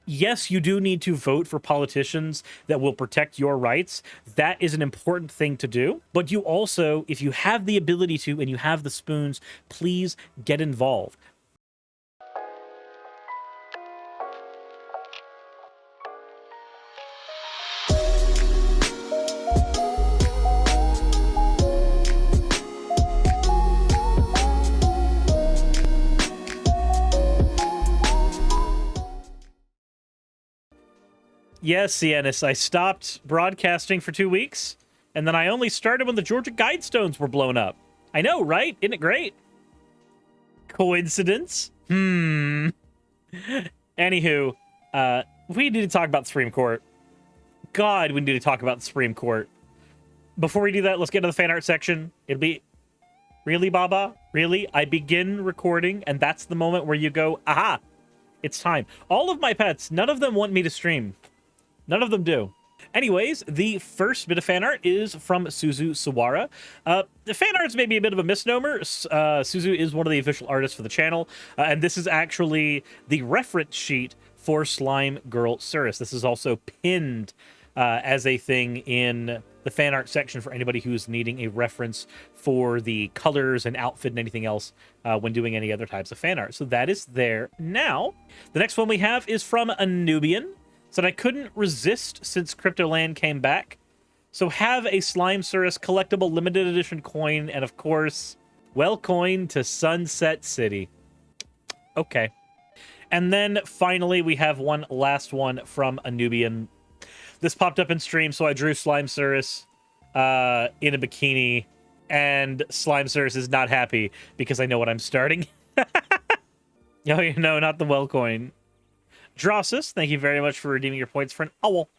yes, you do need to vote for politicians that will protect your rights. That is an important thing to do. But you also, if you have the ability to and you have the spoons, please get involved. Yes, Cianis, I stopped broadcasting for 2 weeks, and then I only started when the Georgia Guidestones were blown up. I know, right? Isn't it great? Coincidence? Anywho, we need to talk about the Supreme Court. God, we need to talk about the Supreme Court. Before we do that, let's get to the fan art section. It'll be... Really, Baba? Really? I begin recording, and that's the moment where you go, aha! It's time. All of my pets, none of them want me to stream. None of them do. Anyways, the first bit of fan art is from Suzu Sawara. The fan art's maybe a bit of a misnomer. Suzu is one of the official artists for the channel, and this is actually the reference sheet for Slime Girl Suris. This is also pinned as a thing in the fan art section for anybody who's needing a reference for the colors and outfit and anything else when doing any other types of fan art. So that is there now. The next one we have is from a Nubian. Said I couldn't resist since Cryptoland came back. So have a Slime Suris collectible limited edition coin, and of course, well coined to Sunset City. Okay. And then finally, we have one last one from a Nubian. This popped up in stream, so I drew Slime Suris in a bikini, and Slime Suris is not happy because I know what I'm starting. Oh, no, not the well coin. Drossus, thank you very much for redeeming your points for an owl.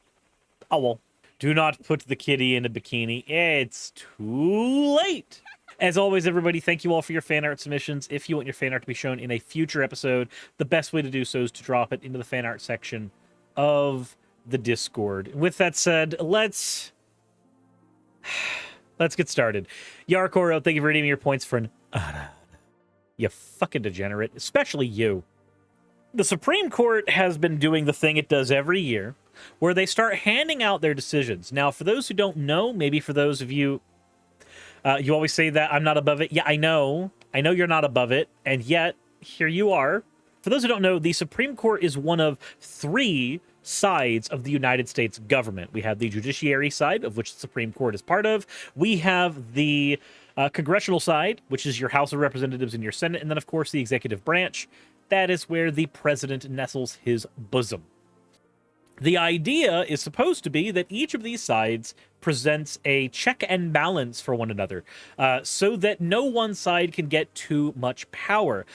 Owl. Do not put the kitty in a bikini. It's too late. As always, everybody, thank you all for your fan art submissions. If you want your fan art to be shown in a future episode, the best way to do so is to drop it into the fan art section of the Discord. With that said, let's get started. Yarkoro, thank you for redeeming your points for an you fucking degenerate, especially you. The Supreme Court has been doing the thing it does every year, where they start handing out their decisions. Now, for those who don't know, maybe for those of you, you always say that I'm not above it. Yeah, I know you're not above it, and yet, here you are. For those who don't know, the Supreme Court is one of 3 sides of the United States government. We have the judiciary side, of which the Supreme Court is part of. We have the congressional side, which is your House of Representatives and your Senate, and then, of course, the executive branch. That is where the president nestles his bosom. The idea is supposed to be that each of these sides presents a check and balance for one another, so that no one side can get too much power.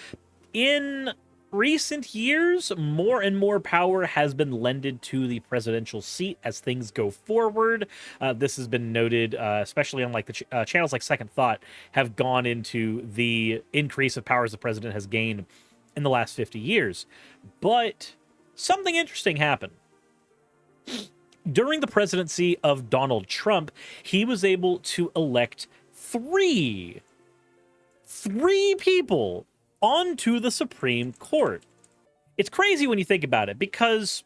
In recent years, more and more power has been lended to the presidential seat as things go forward. This has been noted, especially on like the channels like Second Thought have gone into the increase of powers the president has gained in the last 50 years. But something interesting happened. During the presidency of Donald Trump, he was able to elect 3 people onto the Supreme Court. It's crazy when you think about it, because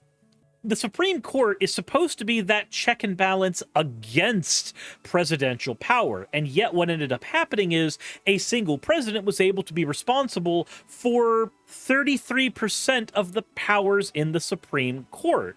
the Supreme Court is supposed to be that check and balance against presidential power. And yet what ended up happening is a single president was able to be responsible for 33% of the powers in the Supreme Court.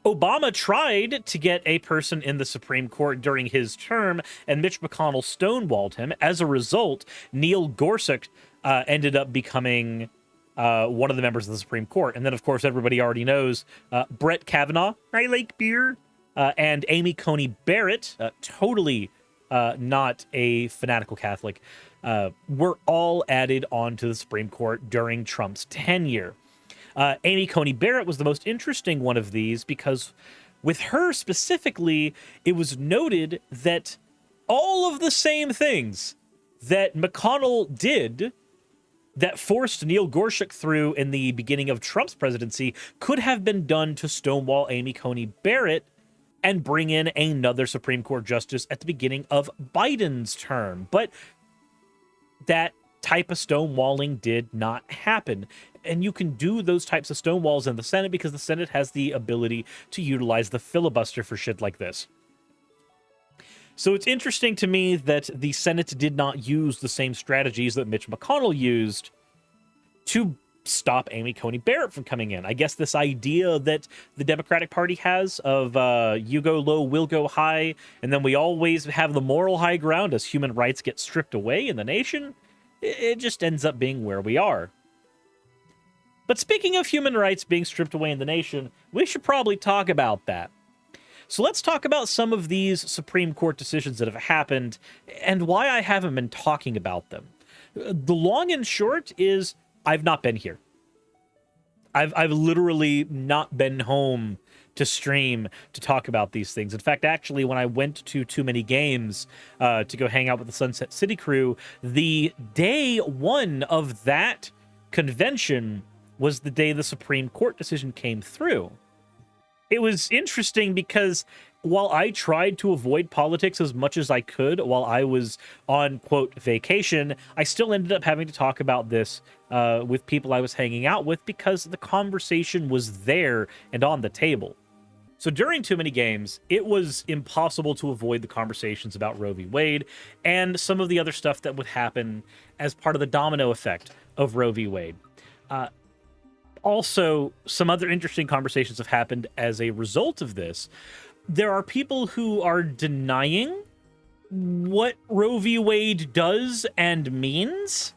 Obama tried to get a person in the Supreme Court during his term, and Mitch McConnell stonewalled him. As a result, Neil Gorsuch ended up becoming one of the members of the Supreme Court. And then, of course, everybody already knows Brett Kavanaugh, I like beer, and Amy Coney Barrett, totally not a fanatical Catholic, were all added onto the Supreme Court during Trump's tenure. Amy Coney Barrett was the most interesting one of these because with her specifically, it was noted that all of the same things that McConnell did that forced Neil Gorsuch through in the beginning of Trump's presidency could have been done to stonewall Amy Coney Barrett and bring in another Supreme Court justice at the beginning of Biden's term. But that type of stonewalling did not happen. And you can do those types of stonewalls in the Senate because the Senate has the ability to utilize the filibuster for shit like this. So it's interesting to me that the Senate did not use the same strategies that Mitch McConnell used to stop Amy Coney Barrett from coming in. I guess this idea that the Democratic Party has of you go low, we'll go high, and then we always have the moral high ground as human rights get stripped away in the nation, it just ends up being where we are. But speaking of human rights being stripped away in the nation, we should probably talk about that. So let's talk about some of these Supreme Court decisions that have happened and why I haven't been talking about them. The long and short is I've not been here. I've literally not been home to stream to talk about these things. In fact, actually, when I went to Too Many Games to go hang out with the Sunset City crew, the day one of that convention was the day the Supreme Court decision came through. It was interesting because while I tried to avoid politics as much as I could while I was on, quote, vacation, I still ended up having to talk about this with people I was hanging out with because the conversation was there and on the table. So during Too Many Games, it was impossible to avoid the conversations about Roe v. Wade and some of the other stuff that would happen as part of the domino effect of Roe v. Wade. Also, some other interesting conversations have happened as a result of this. There are people who are denying what Roe v. Wade does and means,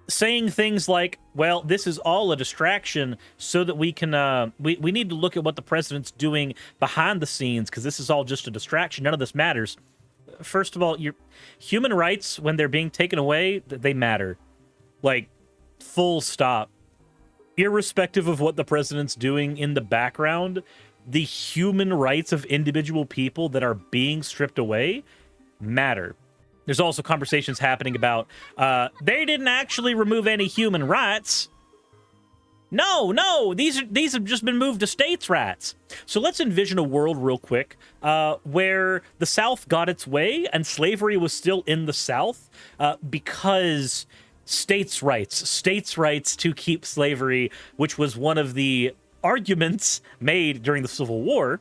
saying things like, well, this is all a distraction so that we can, we need to look at what the president's doing behind the scenes because this is all just a distraction. None of this matters. First of all, your human rights, when they're being taken away, they matter. Like, full stop. Irrespective of what the president's doing in the background, the human rights of individual people that are being stripped away matter. There's also conversations happening about, they didn't actually remove any human rights. No, these have just been moved to states' rights. So let's envision a world real quick where the South got its way and slavery was still in the South because states' rights to keep slavery, which was one of the arguments made during the Civil War.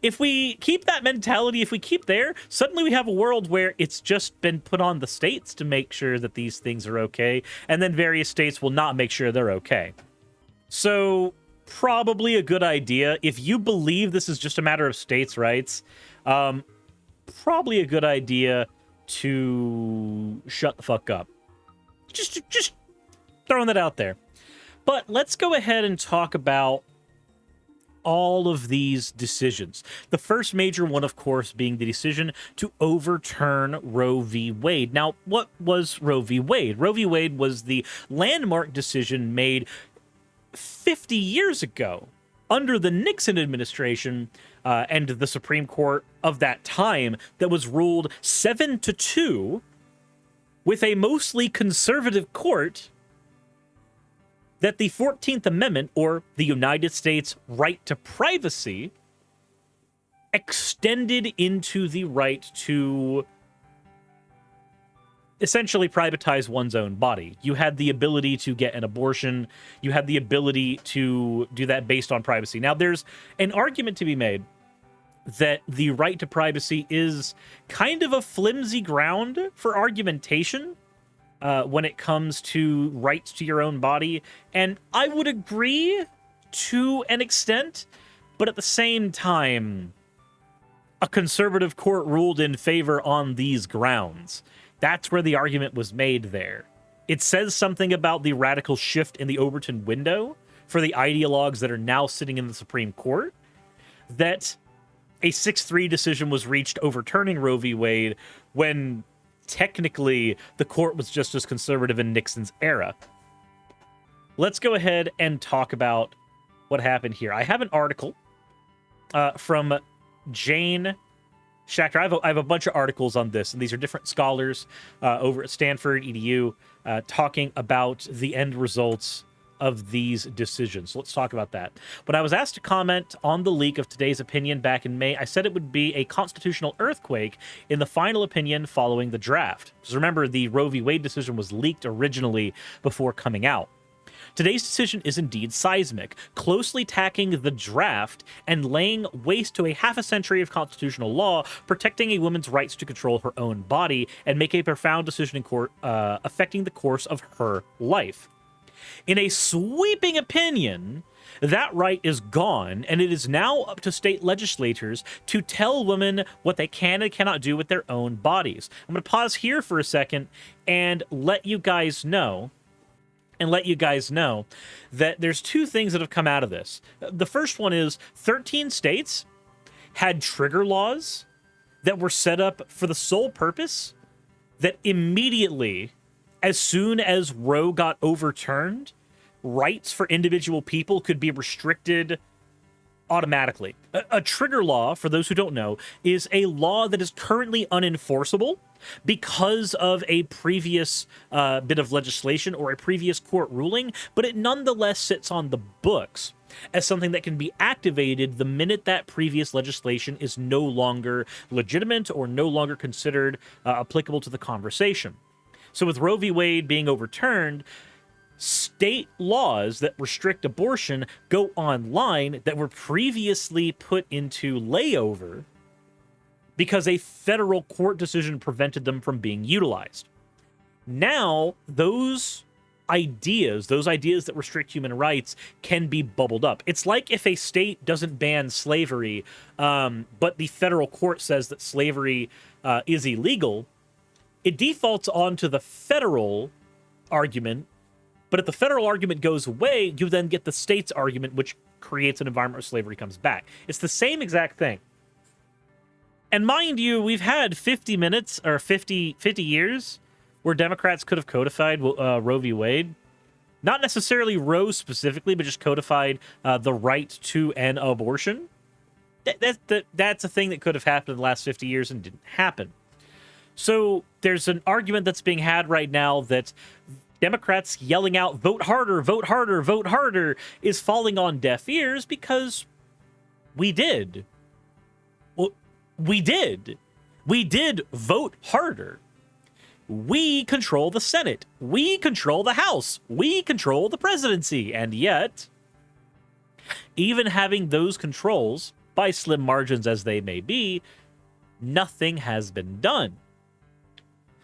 If we keep that mentality, if we keep there, suddenly we have a world where it's just been put on the states to make sure that these things are okay, and then various states will not make sure they're okay. So probably a good idea. If you believe this is just a matter of states' rights, probably a good idea to shut the fuck up. Just throwing that out there. But let's go ahead and talk about all of these decisions. The first major one, of course, being the decision to overturn Roe v. Wade. Now, what was Roe v. Wade? Roe v. Wade was the landmark decision made 50 years ago under the Nixon administration and the Supreme Court of that time that was ruled 7-2 with a mostly conservative court that the 14th Amendment, or the United States right to privacy, extended into the right to essentially privatize one's own body. You had the ability to get an abortion. You had the ability to do that based on privacy. Now, there's an argument to be made that the right to privacy is kind of a flimsy ground for argumentation when it comes to rights to your own body. And I would agree to an extent, but at the same time, a conservative court ruled in favor on these grounds. That's where the argument was made there. It says something about the radical shift in the Overton window for the ideologues that are now sitting in the Supreme Court, that a 6-3 decision was reached overturning Roe v. Wade when technically the court was just as conservative in Nixon's era. Let's go ahead and talk about what happened here. I have an article from Jane Schachter. I have a bunch of articles on this, and these are different scholars over at Stanford EDU talking about the end results of these decisions. So let's talk about that. When I was asked to comment on the leak of today's opinion back in May, I said it would be a constitutional earthquake in the final opinion following the draft. Because remember, the Roe v. Wade decision was leaked originally before coming out. Today's decision is indeed seismic, closely tacking the draft and laying waste to a half a century of constitutional law, protecting a woman's rights to control her own body and make a profound decision in court affecting the course of her life. In a sweeping opinion, that right is gone, and it is now up to state legislators to tell women what they can and cannot do with their own bodies. I'm going to pause here for a second and let you guys know that there's two things that have come out of this. The first one is 13 states had trigger laws that were set up for the sole purpose that immediately, as soon as Roe got overturned, rights for individual people could be restricted automatically. A trigger law, for those who don't know, is a law that is currently unenforceable because of a previous bit of legislation or a previous court ruling, but it nonetheless sits on the books as something that can be activated the minute that previous legislation is no longer legitimate or no longer considered applicable to the conversation. So with Roe v. Wade being overturned, state laws that restrict abortion go online that were previously put into layover because a federal court decision prevented them from being utilized. Now, those ideas that restrict human rights can be bubbled up. It's like if a state doesn't ban slavery, but the federal court says that slavery is illegal, it defaults onto the federal argument. But if the federal argument goes away, you then get the state's argument, which creates an environment where slavery comes back. It's the same exact thing. And mind you, we've had 50 minutes or 50 years where Democrats could have codified Roe v. Wade. Not necessarily Roe specifically, but just codified the right to an abortion. That's a thing that could have happened in the last 50 years and didn't happen. So there's an argument that's being had right now that Democrats yelling out, vote harder, vote harder, vote harder, is falling on deaf ears because we did. Well, we did. We did vote harder. We control the Senate. We control the House. We control the presidency. And yet, even having those controls, by slim margins as they may be, nothing has been done.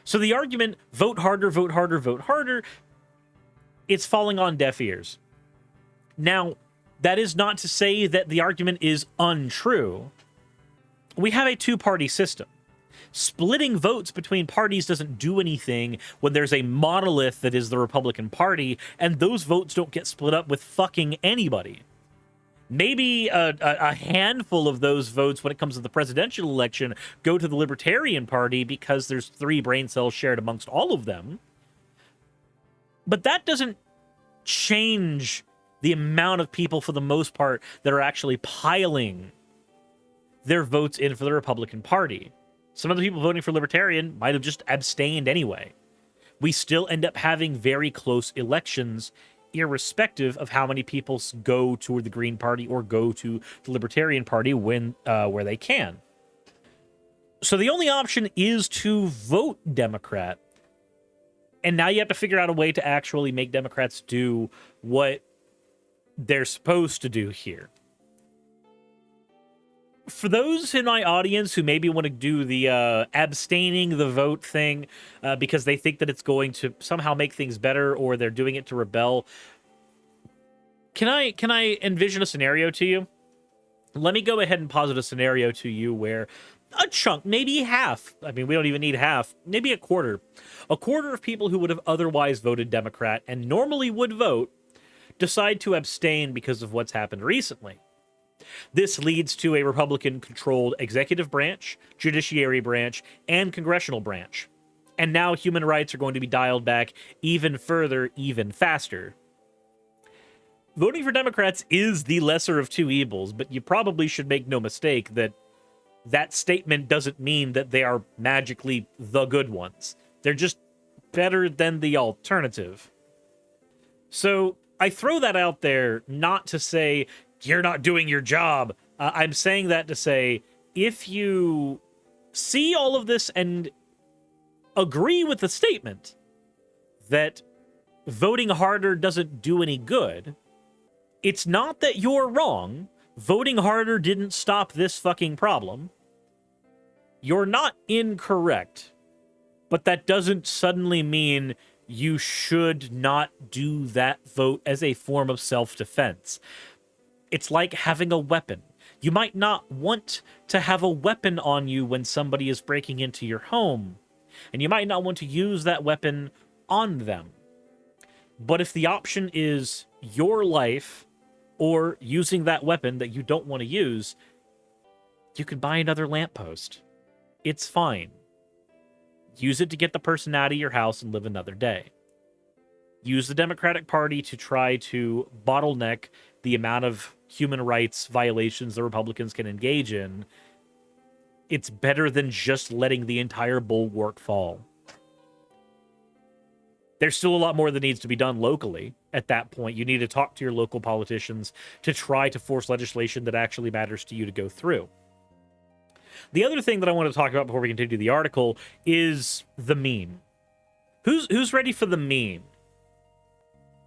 So the argument, vote harder, vote harder, vote harder, it's falling on deaf ears. Now, that is not to say that the argument is untrue. We have a two-party system. Splitting votes between parties doesn't do anything when there's a monolith that is the Republican Party, and those votes don't get split up with fucking anybody. Maybe a handful of those votes when it comes to the presidential election go to the Libertarian Party because there's 3 brain cells shared amongst all of them. But that doesn't change the amount of people, for the most part, that are actually piling their votes in for the Republican Party. Some of the people voting for Libertarian might have just abstained anyway. We still end up having very close elections, irrespective of how many people go toward the Green Party or go to the Libertarian Party when where they can. So the only option is to vote Democrat. And now you have to figure out a way to actually make Democrats do what they're supposed to do here. For those in my audience who maybe want to do the abstaining the vote thing because they think that it's going to somehow make things better, or they're doing it to rebel, can I envision a scenario to you? Let me go ahead and posit a scenario to you where a chunk, maybe half, I mean, we don't even need half, maybe a quarter of people who would have otherwise voted Democrat and normally would vote decide to abstain because of what's happened recently. This leads to a Republican-controlled executive branch, judiciary branch, and congressional branch. And now human rights are going to be dialed back even further, even faster. Voting for Democrats is the lesser of two evils, but you probably should make no mistake that that statement doesn't mean that they are magically the good ones. They're just better than the alternative. So I throw that out there not to say you're not doing your job. I'm saying that to say, if you see all of this and agree with the statement that voting harder doesn't do any good. It's not that you're wrong. Voting harder didn't stop this fucking problem. You're not incorrect, but that doesn't suddenly mean you should not do that vote as a form of self-defense. It's like having a weapon. You might not want to have a weapon on you when somebody is breaking into your home, and you might not want to use that weapon on them. But if the option is your life or using that weapon that you don't want to use, you could buy another lamppost. It's fine. Use it to get the person out of your house and live another day. Use the Democratic Party to try to bottleneck the amount of human rights violations the Republicans can engage in. It's better than just letting the entire bulwark fall. There's still a lot more that needs to be done locally. At that point, you need to talk to your local politicians to try to force legislation that actually matters to you to go through. The other thing that I want to talk about before we continue the article is the meme. Who's ready for the meme?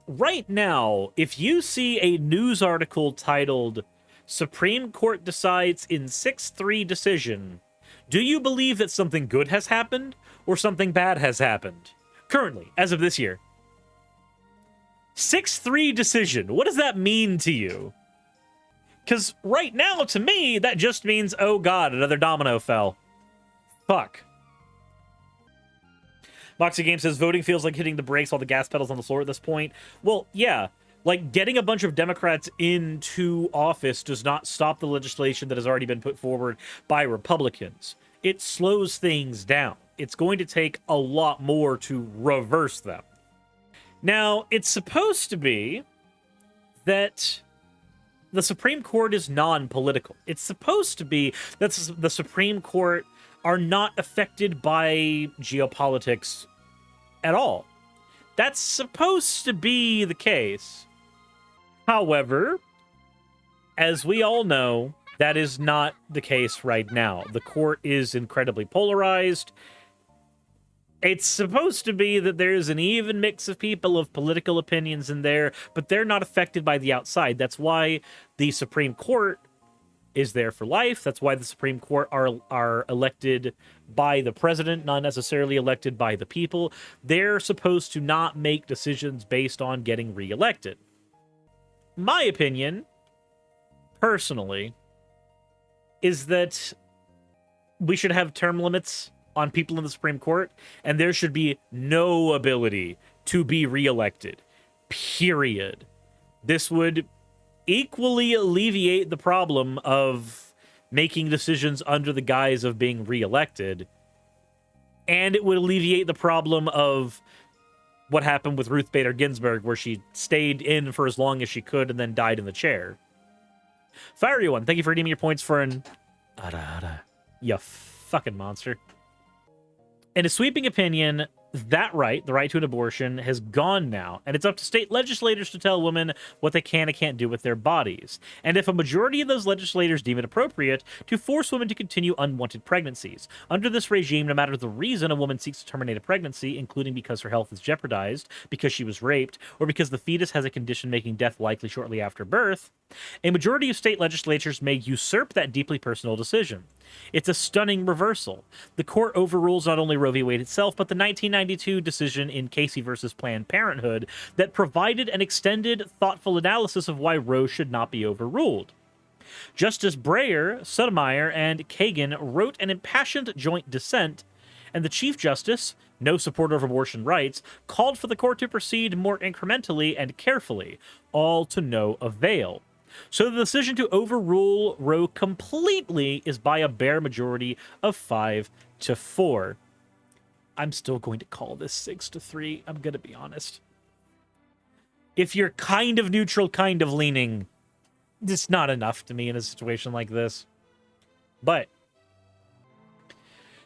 Right now, if you see a news article titled Supreme Court decides in 6-3 decision, do you believe that something good has happened or something bad has happened? Currently, as of this year. 6-3 decision. What does that mean to you? Because right now, to me, that just means, oh god, another domino fell. Fuck. Moxie Game says, voting feels like hitting the brakes while the gas pedal's on the floor at this point. Well, yeah. Like, getting a bunch of Democrats into office does not stop the legislation that has already been put forward by Republicans. It slows things down. It's going to take a lot more to reverse them. Now, it's supposed to be that the Supreme Court is non-political. It's supposed to be that the Supreme Court are not affected by geopolitics at all. That's supposed to be the case. However, as we all know, that is not the case right now. The court is incredibly polarized. It's supposed to be that there's an even mix of people of political opinions in there, but they're not affected by the outside. That's why the Supreme Court is there for life. That's why the Supreme Court are elected by the president, not necessarily elected by the people. They're supposed to not make decisions based on getting reelected. My opinion, personally, is that we should have term limits on people in the Supreme Court, and there should be no ability to be reelected. Period. This would equally alleviate the problem of making decisions under the guise of being reelected, and it would alleviate the problem of what happened with Ruth Bader Ginsburg, where she stayed in for as long as she could and then died in the chair. Fiery One, thank you for redeeming your points for an you fucking monster. In a sweeping opinion, that right, the right to an abortion, has gone now, and it's up to state legislators to tell women what they can and can't do with their bodies. And if a majority of those legislators deem it appropriate, to force women to continue unwanted pregnancies. Under this regime, no matter the reason a woman seeks to terminate a pregnancy, including because her health is jeopardized, because she was raped, or because the fetus has a condition making death likely shortly after birth, a majority of state legislatures may usurp that deeply personal decision. It's a stunning reversal. The court overrules not only Roe v. Wade itself, but the 1992 decision in Casey versus Planned Parenthood that provided an extended, thoughtful analysis of why Roe should not be overruled. Justice Breyer, Sotomayor, and Kagan wrote an impassioned joint dissent, and the Chief Justice, no supporter of abortion rights, called for the court to proceed more incrementally and carefully, all to no avail. So the decision to overrule Roe completely is by a bare majority of 5-4. I'm still going to call this 6-3. I'm going to be honest. If you're kind of neutral, kind of leaning, it's not enough to me in a situation like this. But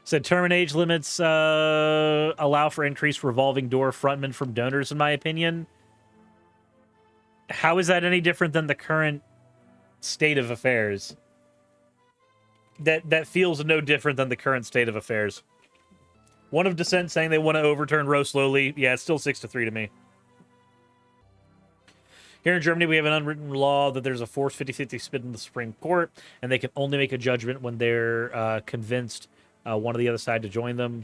said term and age limits allow for increased revolving door frontmen from donors, in my opinion. How is that any different than the current state of affairs? That feels no different than the current state of affairs. One of dissent saying they want to overturn Roe slowly. Yeah, it's still 6-3 to me. Here in Germany, we have an unwritten law that there's a forced 50-50 split in the Supreme Court, and they can only make a judgment when they're convinced one or the other side to join them.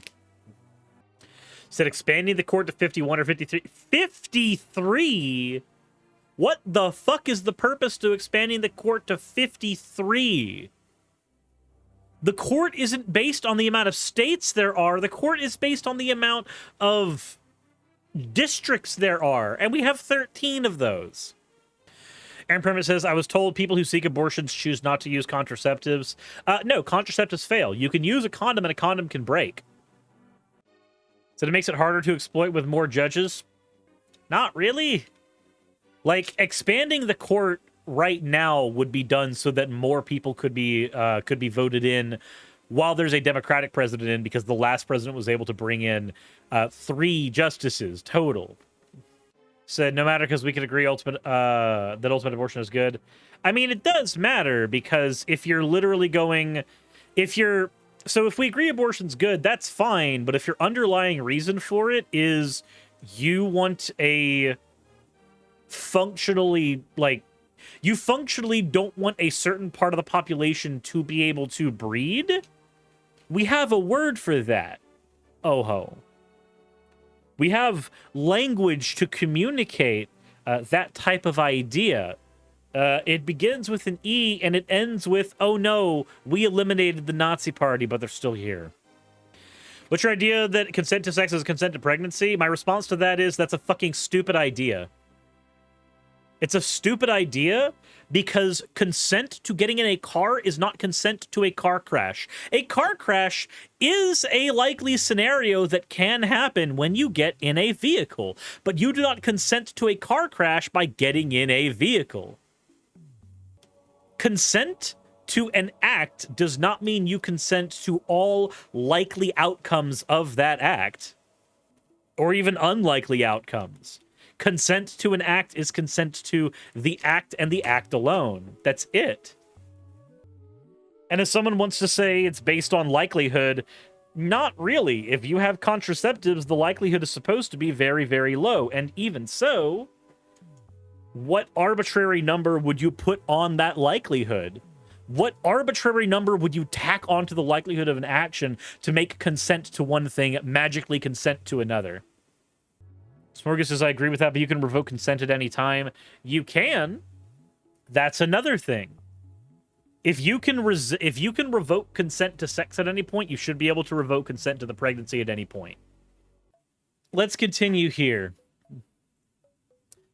Said expanding the court to 51 or 53. 53? What the fuck is the purpose to expanding the court to 53? The court isn't based on the amount of states there are. The court is based on the amount of districts there are, and we have 13 of those. Aaron Permit says, I was told people who seek abortions choose not to use contraceptives. No, contraceptives fail. You can use a condom and a condom can break. So it makes it harder to exploit with more judges? Not really. Like, expanding the court right now would be done so that more people could be voted in while there's a Democratic president in, because the last president was able to bring in 3 justices total. Said no matter, because we could agree that ultimate abortion is good. I mean, it does matter, because if you're literally going, if we agree abortion's good, that's fine. But if your underlying reason for it is you want a functionally, like, you functionally don't want a certain part of the population to be able to breed, we have a word for that. Oh-ho. We have language to communicate that type of idea. It begins with an E and it ends with, oh no, we eliminated the Nazi party, but they're still here. What's your idea that consent to sex is consent to pregnancy? My response to that is that's a fucking stupid idea. It's a stupid idea because consent to getting in a car is not consent to a car crash. A car crash is a likely scenario that can happen when you get in a vehicle, but you do not consent to a car crash by getting in a vehicle. Consent to an act does not mean you consent to all likely outcomes of that act, or even unlikely outcomes. Consent to an act is consent to the act and the act alone. That's it. And if someone wants to say it's based on likelihood, not really. If you have contraceptives, the likelihood is supposed to be very, very low. And even so, what arbitrary number would you put on that likelihood? What arbitrary number would you tack onto the likelihood of an action to make consent to one thing magically consent to another? Smorgas says, I agree with that, but you can revoke consent at any time. You can. That's another thing. If you can revoke consent to sex at any point, you should be able to revoke consent to the pregnancy at any point. Let's continue here.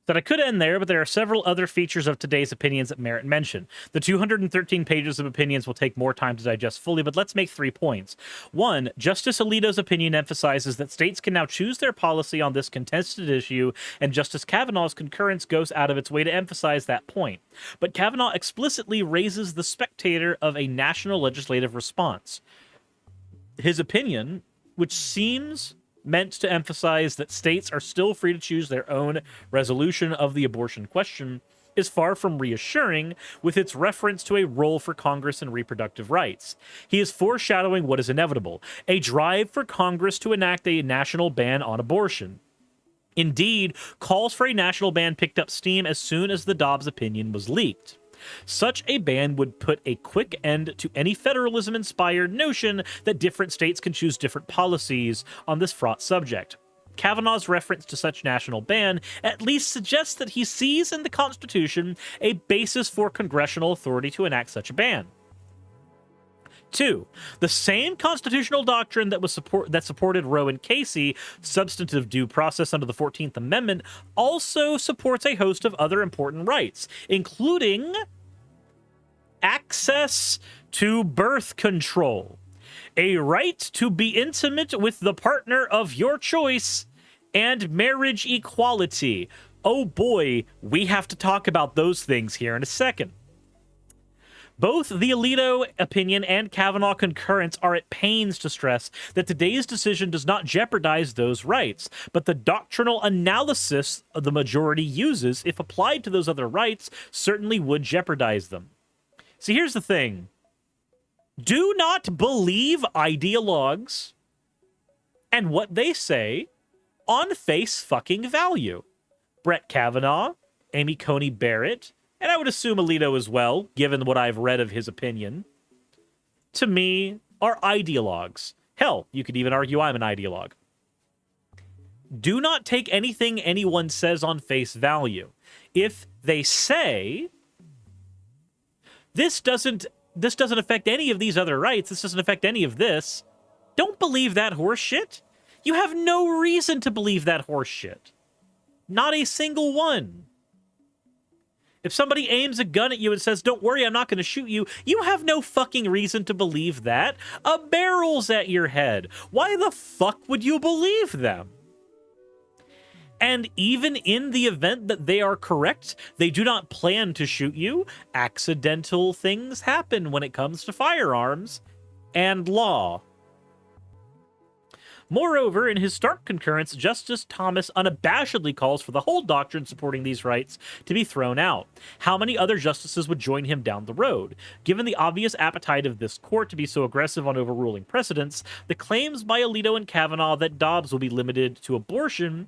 That I could end there, but there are several other features of today's opinions that merit mention. The 213 pages of opinions will take more time to digest fully, but let's make 3 points. 1, Justice Alito's opinion emphasizes that states can now choose their policy on this contested issue, and Justice Kavanaugh's concurrence goes out of its way to emphasize that point. But Kavanaugh explicitly raises the spectator of a national legislative response. His opinion, which seems meant to emphasize that states are still free to choose their own resolution of the abortion question, is far from reassuring with its reference to a role for Congress in reproductive rights. He is foreshadowing what is inevitable, a drive for Congress to enact a national ban on abortion. Indeed, calls for a national ban picked up steam as soon as the Dobbs opinion was leaked. Such a ban would put a quick end to any federalism-inspired notion that different states can choose different policies on this fraught subject. Kavanaugh's reference to such national ban at least suggests that he sees in the Constitution a basis for congressional authority to enact such a ban. 2, the same constitutional doctrine that supported Roe and Casey, substantive due process under the 14th Amendment, also supports a host of other important rights, including access to birth control, a right to be intimate with the partner of your choice, and marriage equality. Oh boy, we have to talk about those things here in a second. Both the Alito opinion and Kavanaugh concurrence are at pains to stress that today's decision does not jeopardize those rights, but the doctrinal analysis the majority uses, if applied to those other rights, certainly would jeopardize them. See, here's the thing. Do not believe ideologues and what they say on face fucking value. Brett Kavanaugh Amy Coney Barrett, and I would assume Alito as well, given what I've read of his opinion, to me, are ideologues. Hell, you could even argue I'm an ideologue. Do not take anything anyone says on face value. If they say, this doesn't affect any of these other rights, this doesn't affect any of this, don't believe that horse shit. You have no reason to believe that horse shit. Not a single one. If somebody aims a gun at you and says, don't worry, I'm not going to shoot you, you have no fucking reason to believe that. A barrel's at your head. Why the fuck would you believe them? And even in the event that they are correct, they do not plan to shoot you. Accidental things happen when it comes to firearms and law. Moreover, in his stark concurrence, Justice Thomas unabashedly calls for the whole doctrine supporting these rights to be thrown out. How many other justices would join him down the road? Given the obvious appetite of this court to be so aggressive on overruling precedents, the claims by Alito and Kavanaugh that Dobbs will be limited to abortion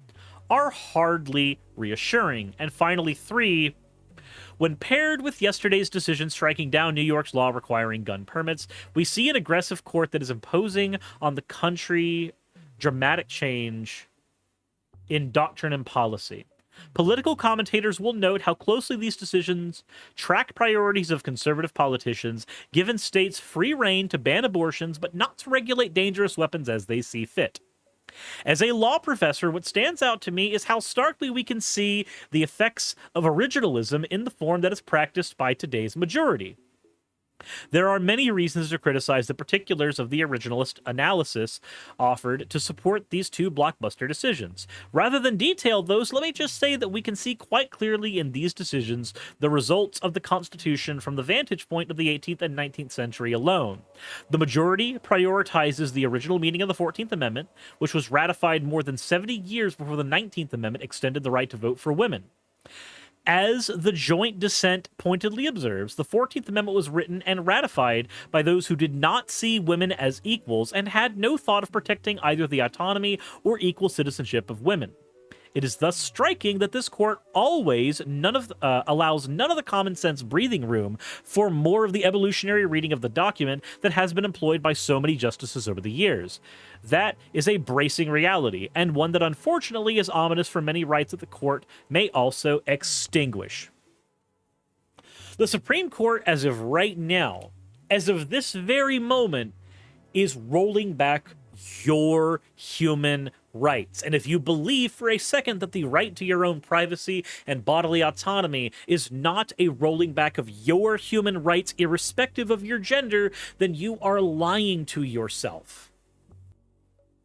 are hardly reassuring. And finally, 3, when paired with yesterday's decision striking down New York's law requiring gun permits, we see an aggressive court that is imposing on the country dramatic change in doctrine and policy. Political commentators will note how closely these decisions track priorities of conservative politicians, given states free rein to ban abortions but not to regulate dangerous weapons as they see fit. As a law professor, what stands out to me is how starkly we can see the effects of originalism in the form that is practiced by today's majority. There are many reasons to criticize the particulars of the originalist analysis offered to support these two blockbuster decisions. Rather than detail those, let me just say that we can see quite clearly in these decisions the results of the Constitution from the vantage point of the 18th and 19th century alone. The majority prioritizes the original meaning of the 14th Amendment, which was ratified more than 70 years before the 19th Amendment extended the right to vote for women. As the joint dissent pointedly observes, the 14th Amendment was written and ratified by those who did not see women as equals and had no thought of protecting either the autonomy or equal citizenship of women. It is thus striking that this court always allows none of the common sense breathing room for more of the evolutionary reading of the document that has been employed by so many justices over the years. That is a bracing reality, and one that unfortunately is ominous for many rights that the court may also extinguish. The Supreme Court, as of right now, as of this very moment, is rolling back your human rights. And if you believe for a second that the right to your own privacy and bodily autonomy is not a rolling back of your human rights irrespective of your gender, then you are lying to yourself.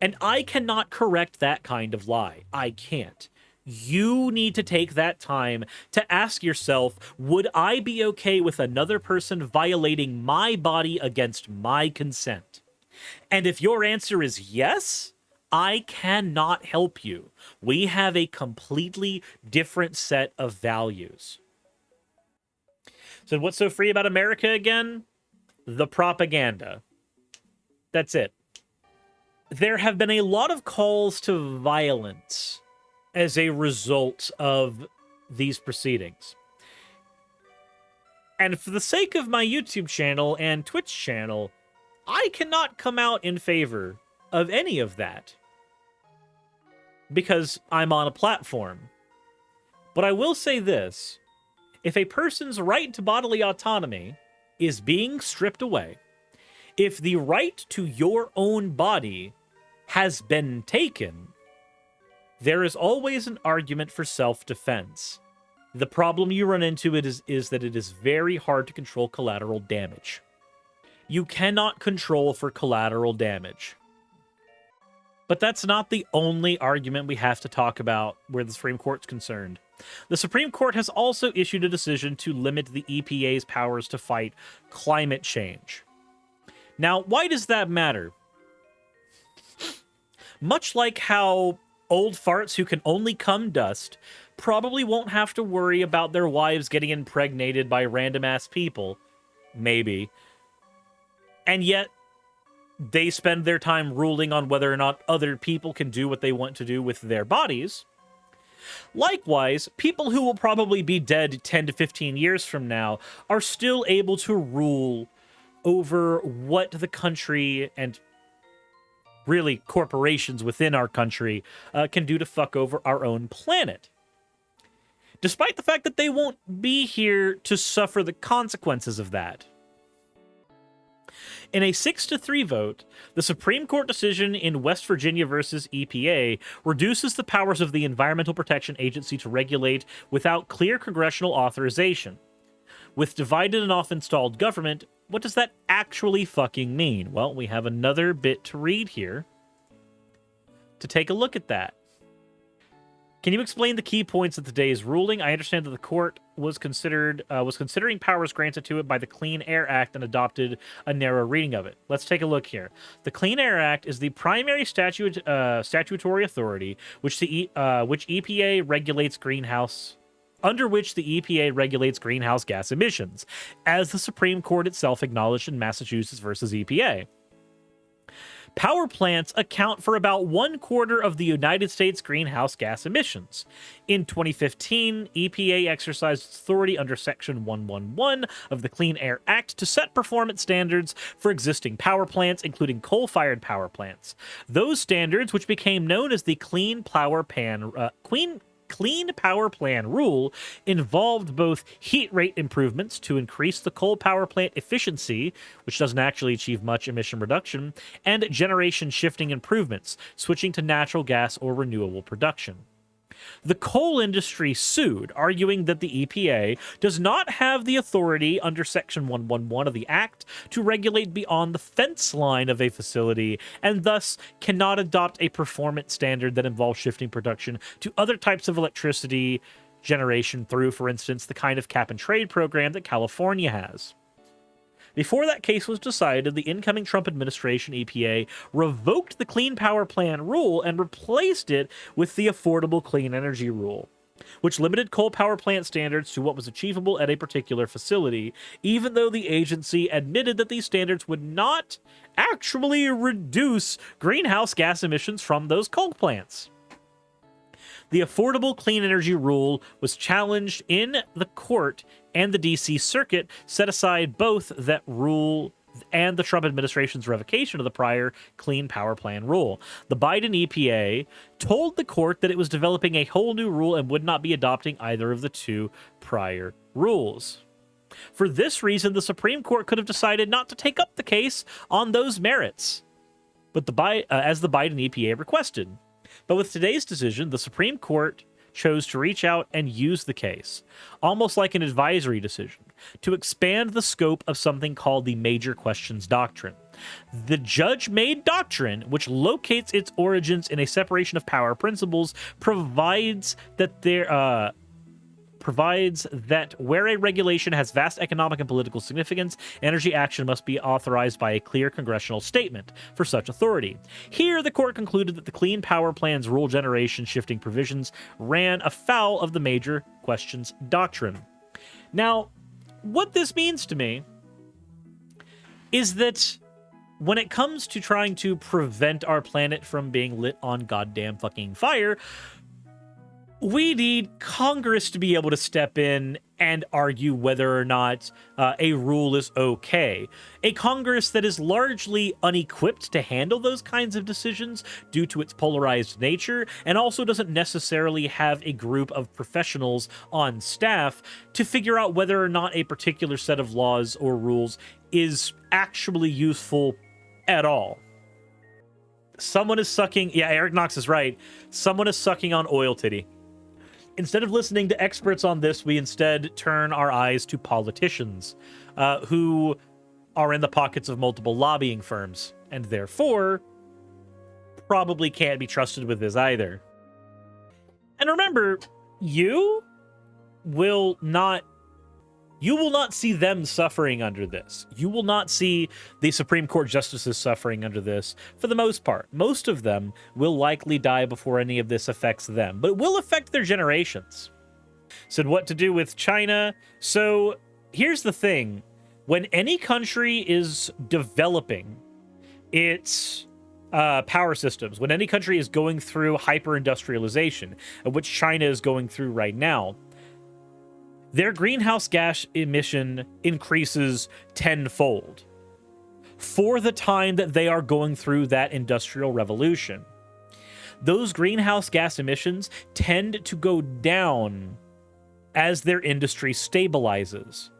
And I cannot correct that kind of lie. I can't. You need to take that time to ask yourself, would I be okay with another person violating my body against my consent? And if your answer is yes, I cannot help you. We have a completely different set of values. So what's so free about America again? The propaganda. That's it. There have been a lot of calls to violence as a result of these proceedings. And for the sake of my YouTube channel and Twitch channel, I cannot come out in favor of any of that because I'm on a platform. But I will say this: if a person's right to bodily autonomy is being stripped away, if the right to your own body has been taken, there is always an argument for self-defense. The problem you run into is that it is very hard to control collateral damage. You cannot control for collateral damage. But that's not the only argument we have to talk about where the Supreme Court's concerned. The Supreme Court has also issued a decision to limit the EPA's powers to fight climate change. Now, why does that matter? Much like how old farts who can only cum dust probably won't have to worry about their wives getting impregnated by random-ass people. Maybe. And yet, they spend their time ruling on whether or not other people can do what they want to do with their bodies. Likewise, people who will probably be dead 10 to 15 years from now are still able to rule over what the country and really corporations within our country can do to fuck over our own planet. Despite the fact that they won't be here to suffer the consequences of that. In a 6-3 vote, the Supreme Court decision in West Virginia versus EPA reduces the powers of the Environmental Protection Agency to regulate without clear congressional authorization. With divided and off-installed government, what does that actually fucking mean? Well, we have another bit to read here to take a look at that. Can you explain the key points of today's ruling? I understand that the court was considering powers granted to it by the Clean Air Act and adopted a narrow reading of it. Let's take a look here. The Clean Air Act is the primary statutory authority which EPA regulates greenhouse gas emissions, as the Supreme Court itself acknowledged in Massachusetts versus EPA. Power plants account for about 1/4 of the United States greenhouse gas emissions. In 2015, EPA exercised its authority under Section 111 of the Clean Air Act to set performance standards for existing power plants, including coal-fired power plants. Those standards, which became known as the Clean Power Plan Rule, involved both heat rate improvements to increase the coal power plant efficiency, which doesn't actually achieve much emission reduction, and generation shifting improvements, switching to natural gas or renewable production. The coal industry sued, arguing that the EPA does not have the authority under Section 111 of the Act to regulate beyond the fence line of a facility, and thus cannot adopt a performance standard that involves shifting production to other types of electricity generation through, for instance, the kind of cap-and-trade program that California has. Before that case was decided, the incoming Trump administration, EPA, revoked the Clean Power Plan Rule and replaced it with the Affordable Clean Energy Rule, which limited coal power plant standards to what was achievable at a particular facility, even though the agency admitted that these standards would not actually reduce greenhouse gas emissions from those coal plants. The Affordable Clean Energy Rule was challenged in the court, and the D.C. Circuit set aside both that rule and the Trump administration's revocation of the prior Clean Power Plan Rule. The Biden EPA told the court that it was developing a whole new rule and would not be adopting either of the two prior rules. For this reason, the Supreme Court could have decided not to take up the case on those merits, but as the Biden EPA requested. But with today's decision, the Supreme Court chose to reach out and use the case, almost like an advisory decision, to expand the scope of something called the Major Questions Doctrine. The judge-made doctrine, which locates its origins in a separation of power principles, provides that where a regulation has vast economic and political significance, energy action must be authorized by a clear congressional statement for such authority. Here, the court concluded that the Clean Power Plan's rule generation shifting provisions ran afoul of the Major Questions Doctrine. Now, what this means to me is that when it comes to trying to prevent our planet from being lit on goddamn fucking fire, we need Congress to be able to step in and argue whether or not a rule is okay. A Congress that is largely unequipped to handle those kinds of decisions due to its polarized nature, and also doesn't necessarily have a group of professionals on staff to figure out whether or not a particular set of laws or rules is actually useful at all. Someone is sucking... Yeah, Eric Knox is right. Someone is sucking on oil titty. Instead of listening to experts on this, we instead turn our eyes to politicians who are in the pockets of multiple lobbying firms, and therefore probably can't be trusted with this either. And remember, you will not see them suffering under this. You will not see the Supreme Court justices suffering under this for the most part. Most of them will likely die before any of this affects them, but it will affect their generations. Said what to do with China. So here's the thing. When any country is developing its power systems, when any country is going through hyper-industrialization, which China is going through right now, their greenhouse gas emission increases tenfold for the time that they are going through that industrial revolution. Those greenhouse gas emissions tend to go down as their industry stabilizes.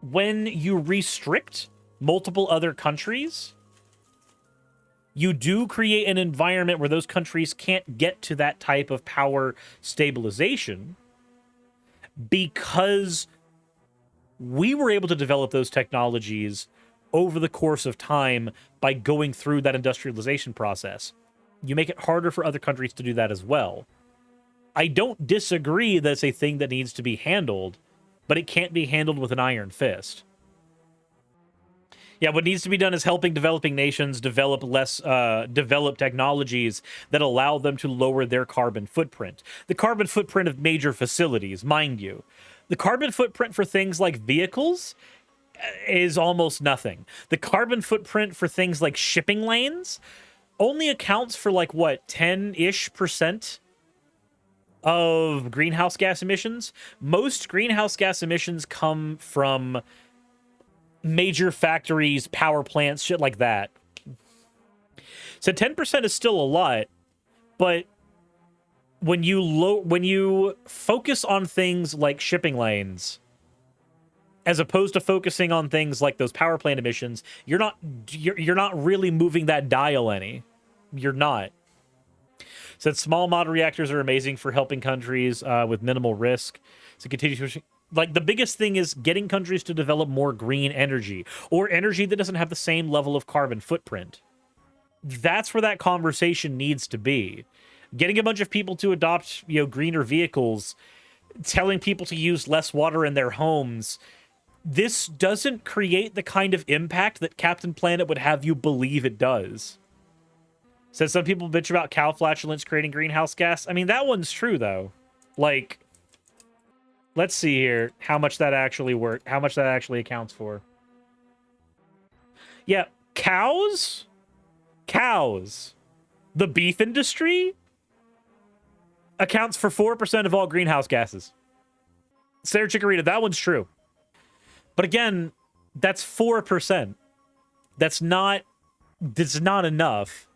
When you restrict multiple other countries, you do create an environment where those countries can't get to that type of power stabilization, because we were able to develop those technologies over the course of time by going through that industrialization process. You make it harder for other countries to do that as well. I don't disagree that it's a thing that needs to be handled, but it can't be handled with an iron fist. Yeah, what needs to be done is helping developing nations develop less developed technologies that allow them to lower their carbon footprint. The carbon footprint of major facilities, mind you. The carbon footprint for things like vehicles is almost nothing. The carbon footprint for things like shipping lanes only accounts for like, what, 10-ish% of greenhouse gas emissions? Most greenhouse gas emissions come from major factories, power plants, shit like that. So 10% is still a lot, but when you focus on things like shipping lanes, as opposed to focusing on things like those power plant emissions, you're not really moving that dial any. You're not. Said small model reactors are amazing for helping countries with minimal risk. So continue to, like, the biggest thing is getting countries to develop more green energy, or energy that doesn't have the same level of carbon footprint. That's where that conversation needs to be. Getting a bunch of people to adopt, greener vehicles, telling people to use less water in their homes. This doesn't create the kind of impact that Captain Planet would have you believe it does. Says some people bitch about cow flatulence creating greenhouse gas. I mean, that one's true, though. Like, let's see here how much that actually accounts for. Yeah, cows? Cows. The beef industry accounts for 4% of all greenhouse gases. Sarah Chikorita, that one's true. But again, that's 4%. That's not enough.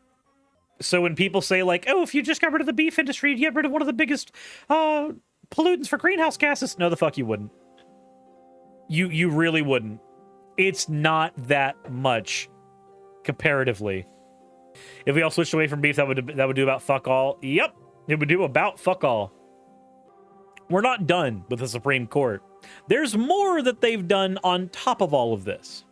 So when people say, like, oh, if you just got rid of the beef industry, you'd get rid of one of the biggest pollutants for greenhouse gases. No, the fuck you wouldn't. You really wouldn't. It's not that much comparatively. If we all switched away from beef, that would do about fuck all. Yep, it would do about fuck all. We're not done with the Supreme Court. There's more that they've done on top of all of this.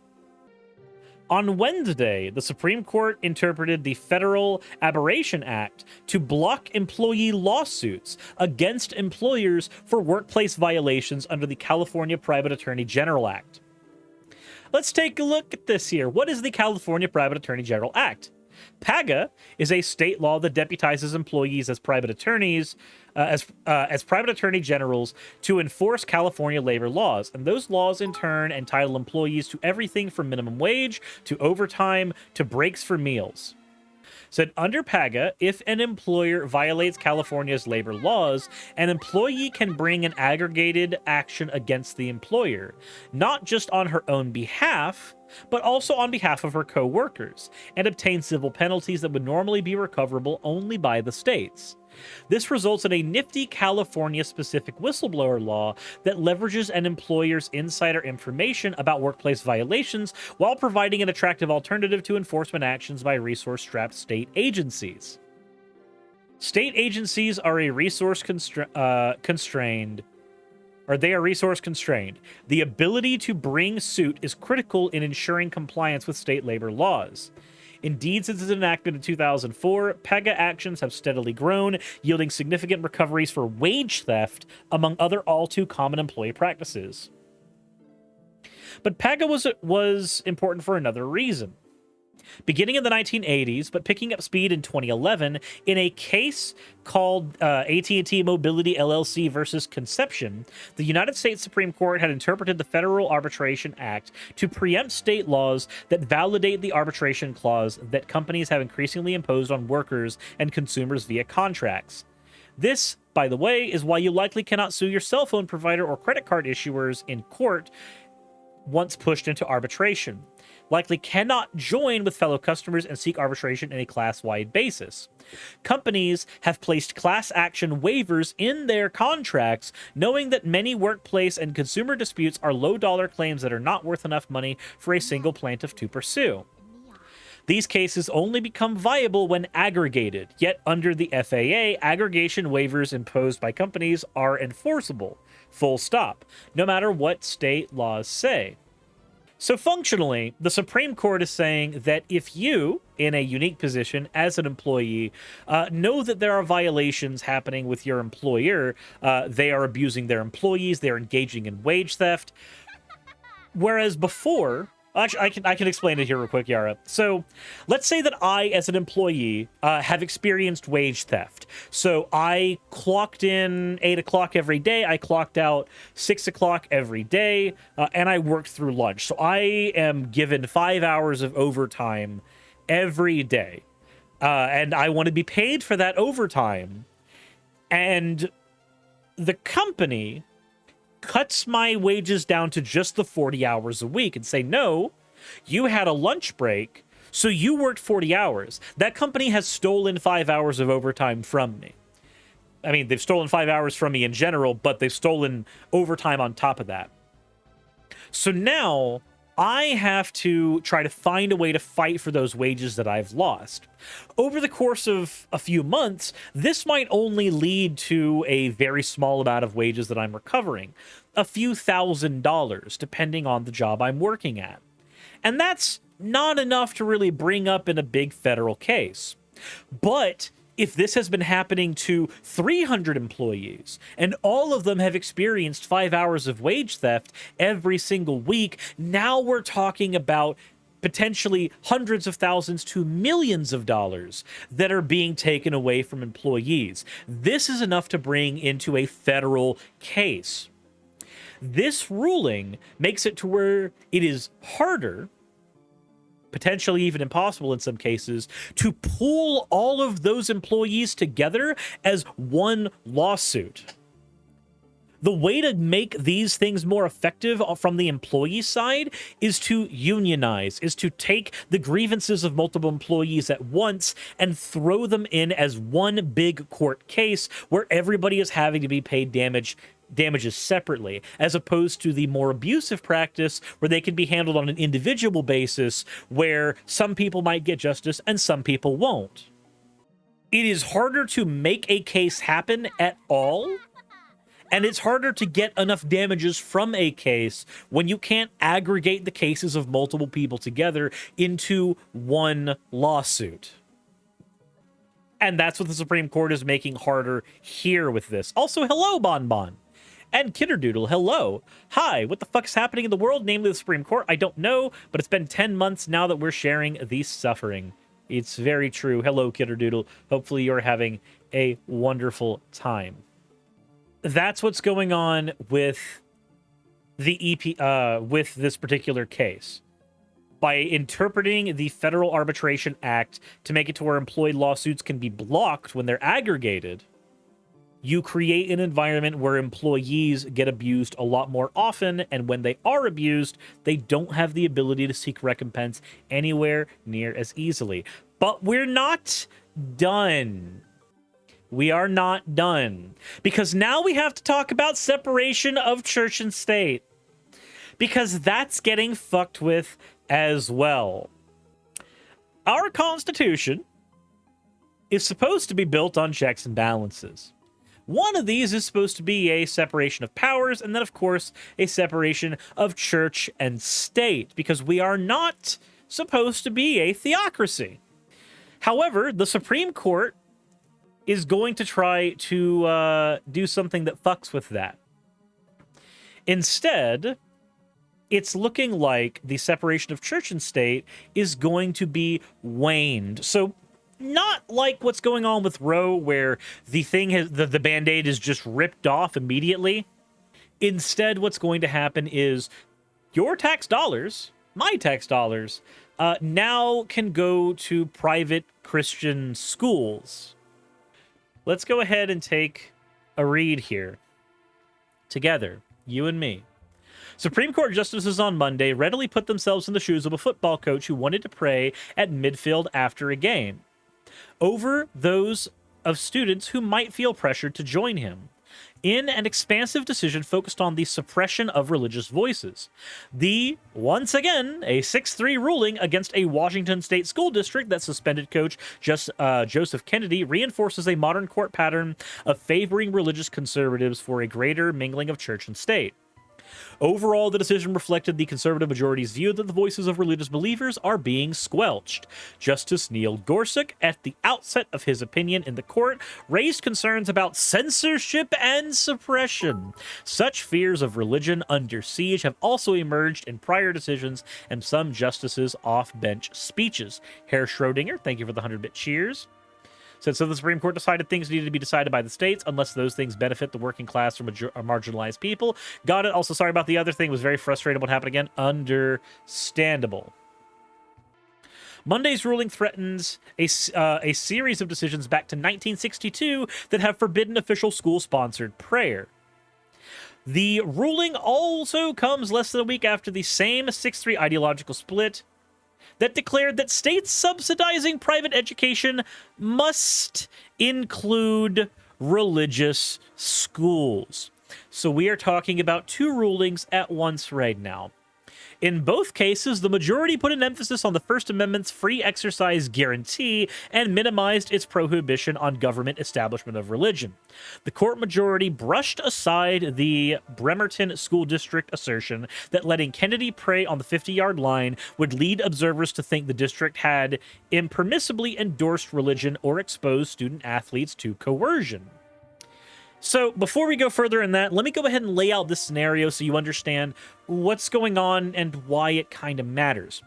On Wednesday, the Supreme Court interpreted the Federal Arbitration Act to block employee lawsuits against employers for workplace violations under the California Private Attorney General Act. Let's take a look at this here. What is the California Private Attorney General Act? PAGA is a state law that deputizes employees as private attorneys, as private attorney generals to enforce California labor laws. And those laws, in turn, entitle employees to everything from minimum wage to overtime to breaks for meals. Said under PAGA, if an employer violates California's labor laws, an employee can bring an aggregated action against the employer, not just on her own behalf, but also on behalf of her co-workers, and obtain civil penalties that would normally be recoverable only by the states. This results in a nifty California-specific whistleblower law that leverages an employer's insider information about workplace violations while providing an attractive alternative to enforcement actions by resource-strapped state agencies. State agencies are resource constrained. The ability to bring suit is critical in ensuring compliance with state labor laws. Indeed, since its enactment in 2004, PAGA actions have steadily grown, yielding significant recoveries for wage theft, among other all-too-common employee practices. But PAGA was important for another reason. beginning in the 1980s, but picking up speed in 2011 in a case called AT&T Mobility LLC versus Conception. The United States Supreme Court had interpreted the Federal Arbitration Act to preempt state laws that validate the arbitration clause that companies have increasingly imposed on workers and consumers via contracts. This, by the way, is why you likely cannot sue your cell phone provider or credit card issuers in court once pushed into arbitration. Likely cannot join with fellow customers and seek arbitration in a class-wide basis. Companies have placed class action waivers in their contracts, knowing that many workplace and consumer disputes are low-dollar claims that are not worth enough money for a single plaintiff to pursue. These cases only become viable when aggregated, yet under the FAA, aggregation waivers imposed by companies are enforceable, full stop, no matter what state laws say. So functionally, the Supreme Court is saying that if you, in a unique position as an employee, know that there are violations happening with your employer, they are abusing their employees, they're engaging in wage theft, whereas before... Actually, I can explain it here real quick, Yara. So let's say that I, as an employee, have experienced wage theft. So I clocked in 8 o'clock every day. I clocked out 6 o'clock every day, and I worked through lunch. So I am given 5 hours of overtime every day, and I want to be paid for that overtime. And the company cuts my wages down to just the 40 hours a week and say, no, you had a lunch break, so you worked 40 hours. That company has stolen 5 hours of overtime from me. I mean, they've stolen 5 hours from me in general, but they've stolen overtime on top of that. So now I have to try to find a way to fight for those wages that I've lost. Over the course of a few months, this might only lead to a very small amount of wages that I'm recovering, a few $1,000s, depending on the job I'm working at. And that's not enough to really bring up in a big federal case. But if this has been happening to 300 employees and all of them have experienced 5 hours of wage theft every single week, now we're talking about potentially hundreds of thousands to millions of dollars that are being taken away from employees. This is enough to bring into a federal case. This ruling makes it to where it is harder, potentially even impossible in some cases, to pool all of those employees together as one lawsuit. The way to make these things more effective from the employee side is to unionize, is to take the grievances of multiple employees at once and throw them in as one big court case where everybody is having to be paid damages separately, as opposed to the more abusive practice where they can be handled on an individual basis, where some people might get justice and some people won't. It is harder to make a case happen at all, and it's harder to get enough damages from a case when you can't aggregate the cases of multiple people together into one lawsuit. And that's what the Supreme Court is making harder here with this. Also, hello, Bonbon. And Kitterdoodle, hello. Hi, what the fuck is happening in the world, namely the Supreme Court? I don't know, but it's been 10 months now that we're sharing the suffering. It's very true. Hello, Kitterdoodle. Hopefully you're having a wonderful time. That's what's going on with the with this particular case. By interpreting the Federal Arbitration Act to make it to where employee lawsuits can be blocked when they're aggregated, you create an environment where employees get abused a lot more often, and when they are abused, they don't have the ability to seek recompense anywhere near as easily. But we're not done. We are not done. Because now we have to talk about separation of church and state. Because that's getting fucked with as well. Our Constitution is supposed to be built on checks and balances. One of these is supposed to be a separation of powers, and then, of course, a separation of church and state, because we are not supposed to be a theocracy. However, the Supreme Court is going to try to do something that fucks with that. Instead, it's looking like the separation of church and state is going to be waned. So not like what's going on with Roe, where the thing has the band-aid is just ripped off immediately. Instead, what's going to happen is your tax dollars, my tax dollars, now can go to private Christian schools. Let's go ahead and take a read here together, you and me. Supreme Court justices on Monday readily put themselves in the shoes of a football coach who wanted to pray at midfield after a game, over those of students who might feel pressured to join him, in an expansive decision focused on the suppression of religious voices. Once again, a 6-3 ruling against a Washington state school district that suspended coach Joseph Kennedy reinforces a modern court pattern of favoring religious conservatives for a greater mingling of church and state. Overall, the decision reflected the conservative majority's view that the voices of religious believers are being squelched. Justice Neil Gorsuch, at the outset of his opinion in the court, raised concerns about censorship and suppression. Such fears of religion under siege have also emerged in prior decisions and some justices' off-bench speeches. Herr Schrodinger, thank you for the 100-bit cheers. Said, so the Supreme Court decided things needed to be decided by the states unless those things benefit the working class or marginalized people. Got it. Also, sorry about the other thing. Was very frustrated what happened again. Understandable. Monday's ruling threatens a series of decisions back to 1962 that have forbidden official school-sponsored prayer. The ruling also comes less than a week after the same 6-3 ideological split that declared that states subsidizing private education must include religious schools. So we are talking about two rulings at once right now. In both cases, the majority put an emphasis on the First Amendment's free exercise guarantee and minimized its prohibition on government establishment of religion. The court majority brushed aside the Bremerton School District assertion that letting Kennedy pray on the 50-yard line would lead observers to think the district had impermissibly endorsed religion or exposed student-athletes to coercion. So before we go further in that, let me go ahead and lay out this scenario so you understand what's going on and why it kind of matters.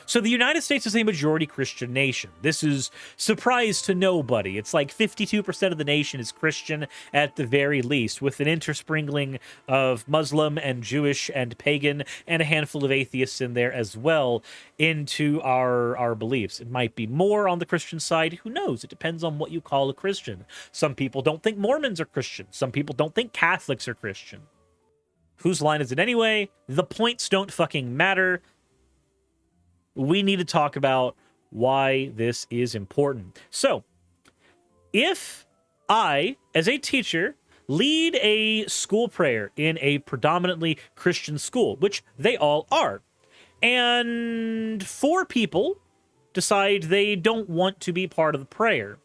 So the United States is a majority Christian nation. This is surprise to nobody. It's like 52% of the nation is Christian at the very least, with an intersprinkling of Muslim and Jewish and pagan and a handful of atheists in there as well into our beliefs. It might be more on the Christian side. Who knows? It depends on what you call a Christian. Some people don't think Mormons are Christian. Some people don't think Catholics are Christian. Whose line is it anyway? The points don't fucking matter. We need to talk about why this is important. So, if I, as a teacher, lead a school prayer in a predominantly Christian school, which they all are, and 4 people decide they don't want to be part of the prayer,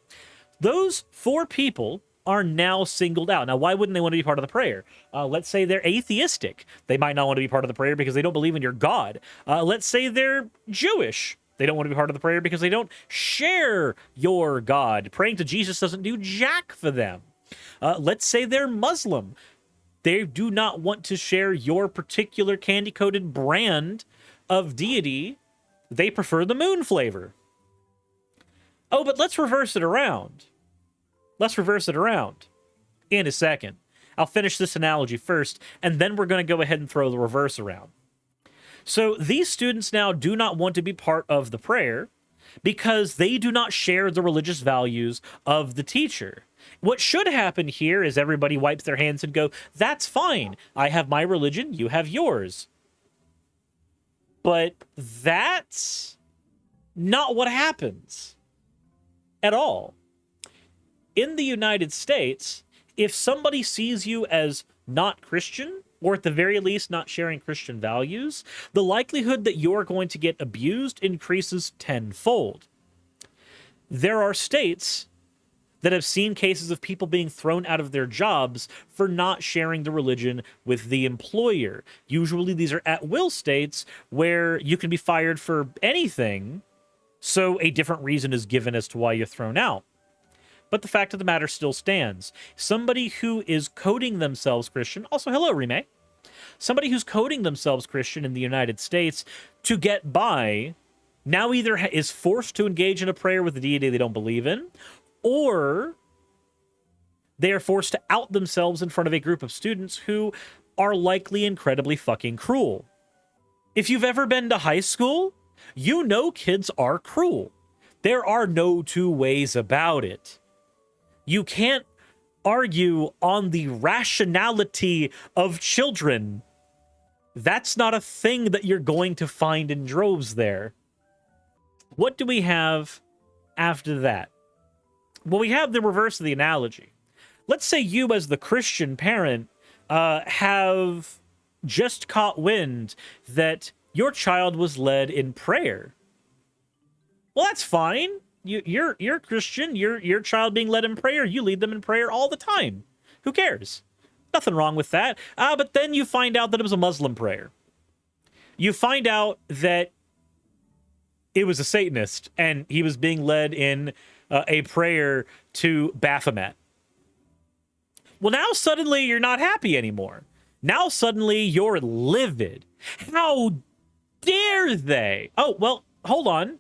those 4 people are now singled out. Now, why wouldn't they want to be part of the prayer? Let's say they're atheistic. They might not want to be part of the prayer because they don't believe in your God. Let's say they're Jewish. They don't want to be part of the prayer because they don't share your God. Praying to Jesus doesn't do jack for them. Let's say they're Muslim. They do not want to share your particular candy-coated brand of deity. They prefer the moon flavor. Oh, but let's reverse it around. Let's reverse it around in a second. I'll finish this analogy first, and then we're going to go ahead and throw the reverse around. So these students now do not want to be part of the prayer because they do not share the religious values of the teacher. What should happen here is everybody wipes their hands and go, that's fine. I have my religion, you have yours. But that's not what happens at all. In the United States, if somebody sees you as not Christian, or at the very least not sharing Christian values, the likelihood that you're going to get abused increases tenfold. There are states that have seen cases of people being thrown out of their jobs for not sharing the religion with the employer. Usually these are at-will states where you can be fired for anything, so a different reason is given as to why you're thrown out. But the fact of the matter still stands. Somebody who is coding themselves Christian, also hello, Rime. somebody who's coding themselves Christian in the United States to get by now either is forced to engage in a prayer with a deity they don't believe in, or they are forced to out themselves in front of a group of students who are likely incredibly fucking cruel. If you've ever been to high school, you know kids are cruel. There are no two ways about it. You can't argue on the rationality of children. That's not a thing that you're going to find in droves there. What do we have after that? Well, we have the reverse of the analogy. Let's say you, as the Christian parent, have just caught wind that your child was led in prayer. Well, that's fine. You're Christian. Your child being led in prayer. You lead them in prayer all the time. Who cares? Nothing wrong with that. But then you find out that it was a Muslim prayer. You find out that it was a Satanist, and he was being led in a prayer to Baphomet. Well, now suddenly you're not happy anymore. Now suddenly you're livid. How dare they? Oh, well, hold on.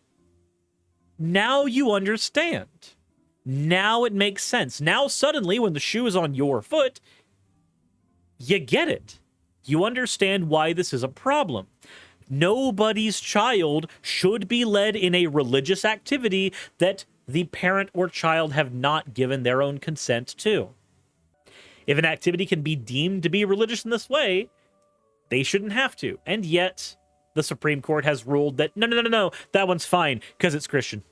Now you understand. Now it makes sense. Now suddenly, when the shoe is on your foot, you get it. You understand why this is a problem. Nobody's child should be led in a religious activity that the parent or child have not given their own consent to. If an activity can be deemed to be religious in this way, they shouldn't have to. And yet, the Supreme Court has ruled that no, that one's fine because it's Christian.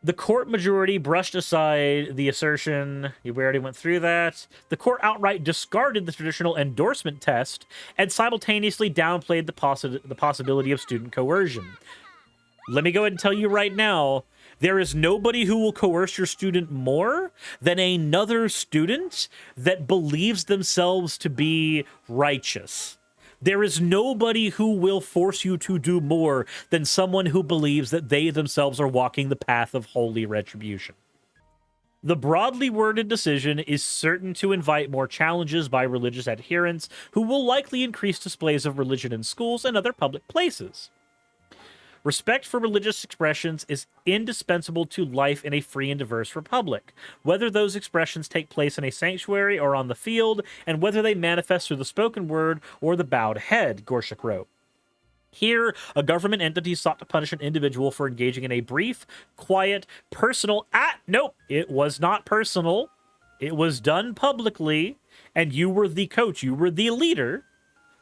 The court majority brushed aside the assertion. We already went through that. The court outright discarded the traditional endorsement test and simultaneously downplayed the possibility of student coercion. Let me go ahead and tell you right now, there is nobody who will coerce your student more than another student that believes themselves to be righteous. There is nobody who will force you to do more than someone who believes that they themselves are walking the path of holy retribution. The broadly worded decision is certain to invite more challenges by religious adherents who will likely increase displays of religion in schools and other public places. Respect for religious expressions is indispensable to life in a free and diverse republic, whether those expressions take place in a sanctuary or on the field, and whether they manifest through the spoken word or the bowed head, Gorsuch wrote. Here, a government entity sought to punish an individual for engaging in a brief, quiet, personal nope, it was not personal. It was done publicly, and you were the coach, you were the leader.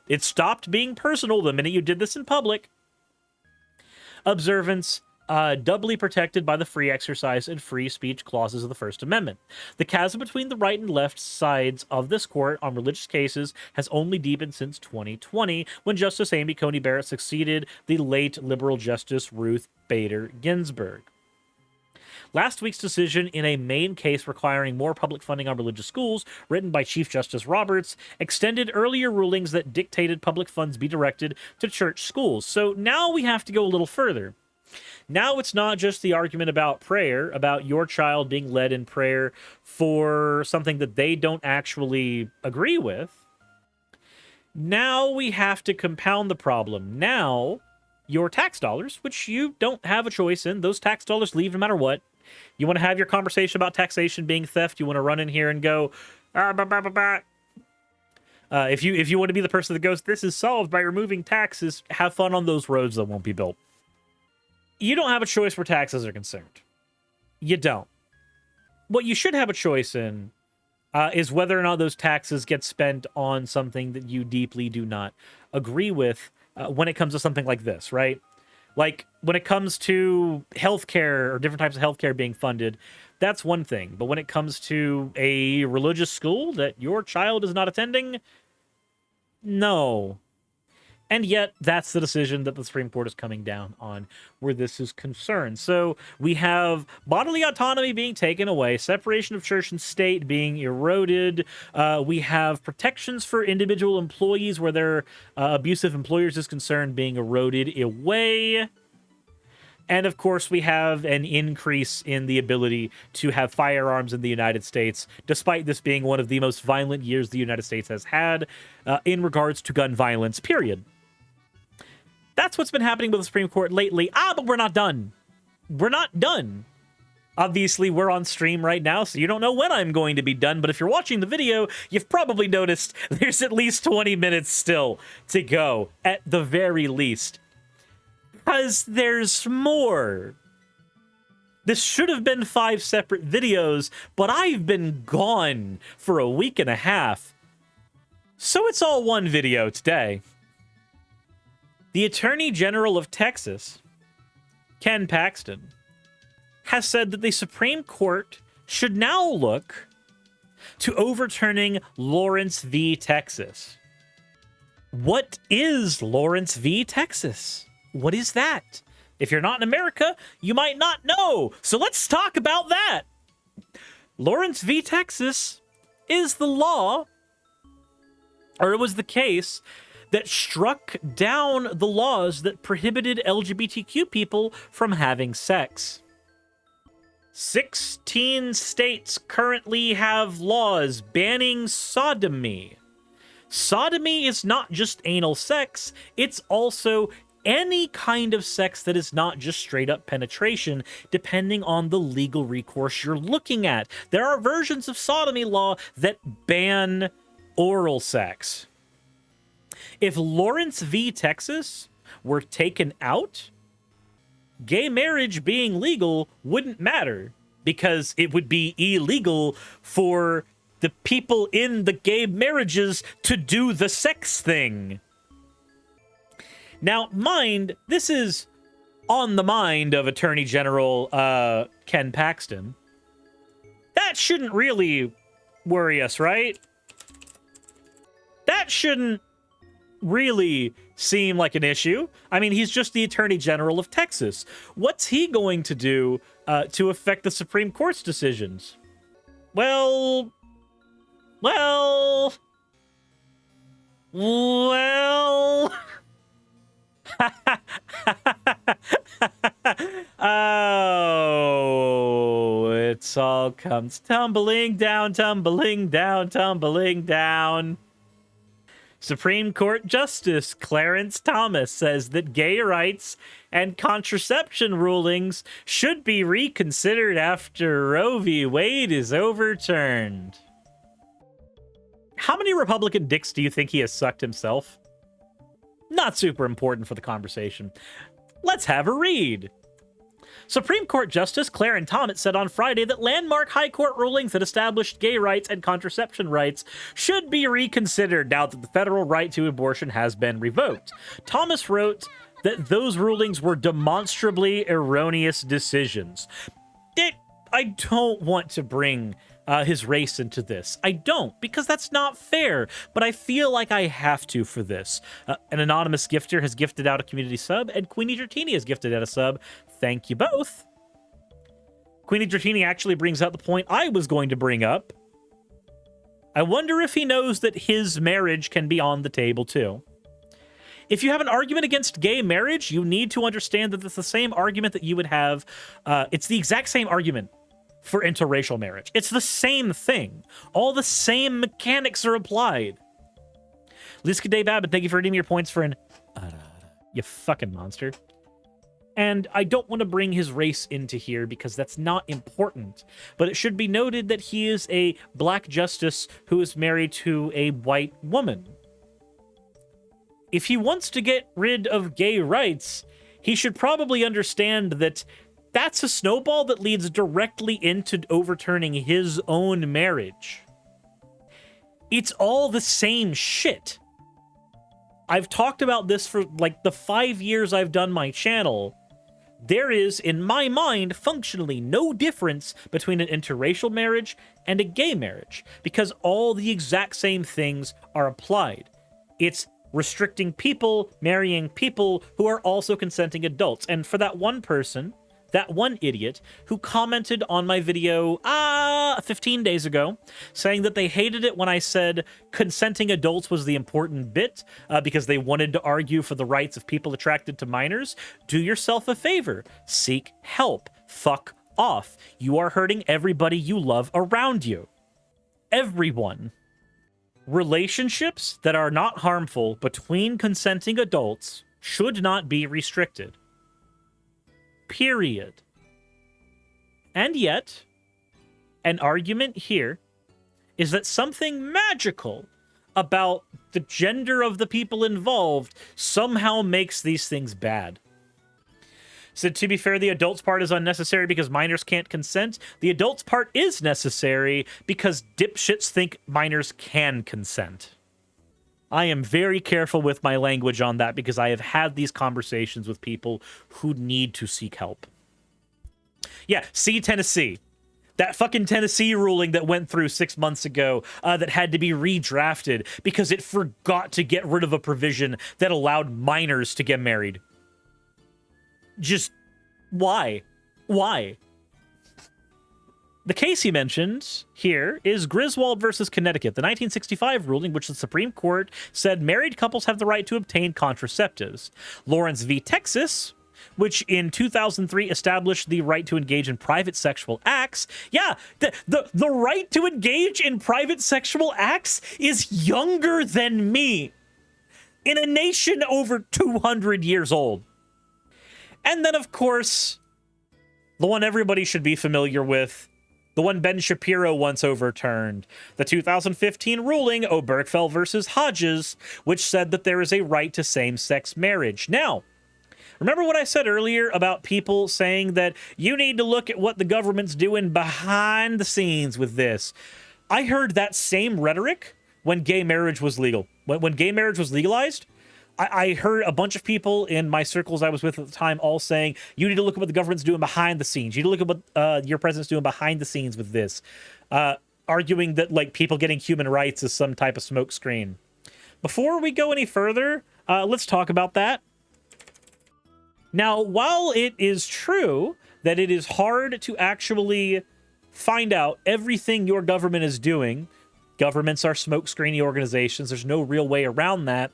It stopped being personal the minute you did this in public. Observance, doubly protected by the free exercise and free speech clauses of the First Amendment. The chasm between the right and left sides of this court on religious cases has only deepened since 2020, when Justice Amy Coney Barrett succeeded the late liberal Justice Ruth Bader Ginsburg. Last week's decision in a Maine case requiring more public funding on religious schools, written by Chief Justice Roberts, extended earlier rulings that dictated public funds be directed to church schools. So now we have to go a little further. Now it's not just the argument about prayer, about your child being led in prayer for something that they don't actually agree with. Now we have to compound the problem. Now, your tax dollars, which you don't have a choice in, those tax dollars leave no matter what. You want to have your conversation about taxation being theft, you want to run in here and go, if you want to be the person that goes, this is solved by removing taxes, have fun on those roads that won't be built. You don't have a choice where taxes are concerned. You don't. What you should have a choice in is whether or not those taxes get spent on something that you deeply do not agree with when it comes to something like this, right? Like, when it comes to healthcare or different types of healthcare being funded, that's one thing. But when it comes to a religious school that your child is not attending, no. And yet, that's the decision that the Supreme Court is coming down on where this is concerned. So we have bodily autonomy being taken away, separation of church and state being eroded. We have protections for individual employees where their abusive employers is concerned being eroded away. And of course, we have an increase in the ability to have firearms in the United States, despite this being one of the most violent years the United States has had in regards to gun violence, period. That's what's been happening with the Supreme Court lately. But we're not done. We're not done. Obviously, we're on stream right now, so you don't know when I'm going to be done, but if you're watching the video, you've probably noticed there's at least 20 minutes still to go, at the very least. Because there's more. This should have been 5 separate videos, but I've been gone for a week and a half. So it's all one video today. The Attorney General of Texas, Ken Paxton, has said that the Supreme Court should now look to overturning Lawrence v. Texas. What is Lawrence v. Texas? What is that? If you're not in America, you might not know. So let's talk about that. Lawrence v. Texas is the law, or it was the case, that struck down the laws that prohibited LGBTQ people from having sex. 16 states currently have laws banning sodomy. Sodomy is not just anal sex, it's also any kind of sex that is not just straight up penetration, depending on the legal recourse you're looking at. There are versions of sodomy law that ban oral sex. If Lawrence v. Texas were taken out, gay marriage being legal wouldn't matter, because it would be illegal for the people in the gay marriages to do the sex thing. Now, mind, this is on the mind of Attorney General Ken Paxton. That shouldn't really worry us, right? That shouldn't really seem like an issue. I mean, he's just the Attorney General of Texas. What's he going to do to affect the Supreme Court's decisions? Well... Oh, it all comes tumbling down, tumbling down, tumbling down. Supreme Court Justice Clarence Thomas says that gay rights and contraception rulings should be reconsidered after Roe v. Wade is overturned. How many Republican dicks do you think he has sucked himself? Not super important for the conversation. Let's have a read. Supreme Court Justice Clarence Thomas said on Friday that landmark high court rulings that established gay rights and contraception rights should be reconsidered now that the federal right to abortion has been revoked. Thomas wrote that those rulings were demonstrably erroneous decisions. I don't want to bring his race into this. I don't, because that's not fair, but I feel like I have to for this. An anonymous gifter has gifted out a community sub, and Queenie Dratini has gifted out a sub. Thank you both. Queenie Dratini actually brings out the point I was going to bring up. I wonder if he knows that his marriage can be on the table too. If you have an argument against gay marriage, you need to understand that it's the same argument that you would have. It's the exact same argument for interracial marriage. It's the same thing. All the same mechanics are applied. Liska Day Babbitt, thank you for redeeming your points for an... You fucking monster. And I don't want to bring his race into here because that's not important. But it should be noted that he is a black justice who is married to a white woman. If he wants to get rid of gay rights, he should probably understand that that's a snowball that leads directly into overturning his own marriage. It's all the same shit. I've talked about this for like the 5 years I've done my channel. There is, in my mind, functionally no difference between an interracial marriage and a gay marriage, because all the exact same things are applied. It's restricting people marrying people who are also consenting adults. And for that one person, That one idiot who commented on my video 15 days ago saying that they hated it when I said consenting adults was the important bit because they wanted to argue for the rights of people attracted to minors. Do yourself a favor. Seek help. Fuck off. You are hurting everybody you love around you. Everyone. Relationships that are not harmful between consenting adults should not be restricted. Period. And yet, an argument here is that something magical about the gender of the people involved somehow makes these things bad. So to be fair, the adults part is unnecessary because minors can't consent. The adults part is necessary because dipshits think minors can consent. I am very careful with my language on that because I have had these conversations with people who need to seek help. Yeah, see Tennessee. That fucking Tennessee ruling that went through 6 months ago that had to be redrafted because it forgot to get rid of a provision that allowed minors to get married. Just, why? Why? The case he mentioned here is Griswold versus Connecticut, the 1965 ruling which the Supreme Court said married couples have the right to obtain contraceptives. Lawrence v. Texas, which in 2003 established the right to engage in private sexual acts. Yeah, the right to engage in private sexual acts is younger than me in a nation over 200 years old. And then, of course, the one everybody should be familiar with, the one Ben Shapiro once overturned, the 2015 ruling, Obergefell versus Hodges, which said that there is a right to same-sex marriage. Now, remember what I said earlier about people saying that you need to look at what the government's doing behind the scenes with this? I heard that same rhetoric when gay marriage was legal. When gay marriage was legalized, I heard a bunch of people in my circles I was with at the time all saying, you need to look at what the government's doing behind the scenes. You need to look at what your president's doing behind the scenes with this. Arguing that, like, people getting human rights is some type of smokescreen. Before we go any further, let's talk about that. Now, while it is true that it is hard to actually find out everything your government is doing, governments are smokescreeny organizations, there's no real way around that.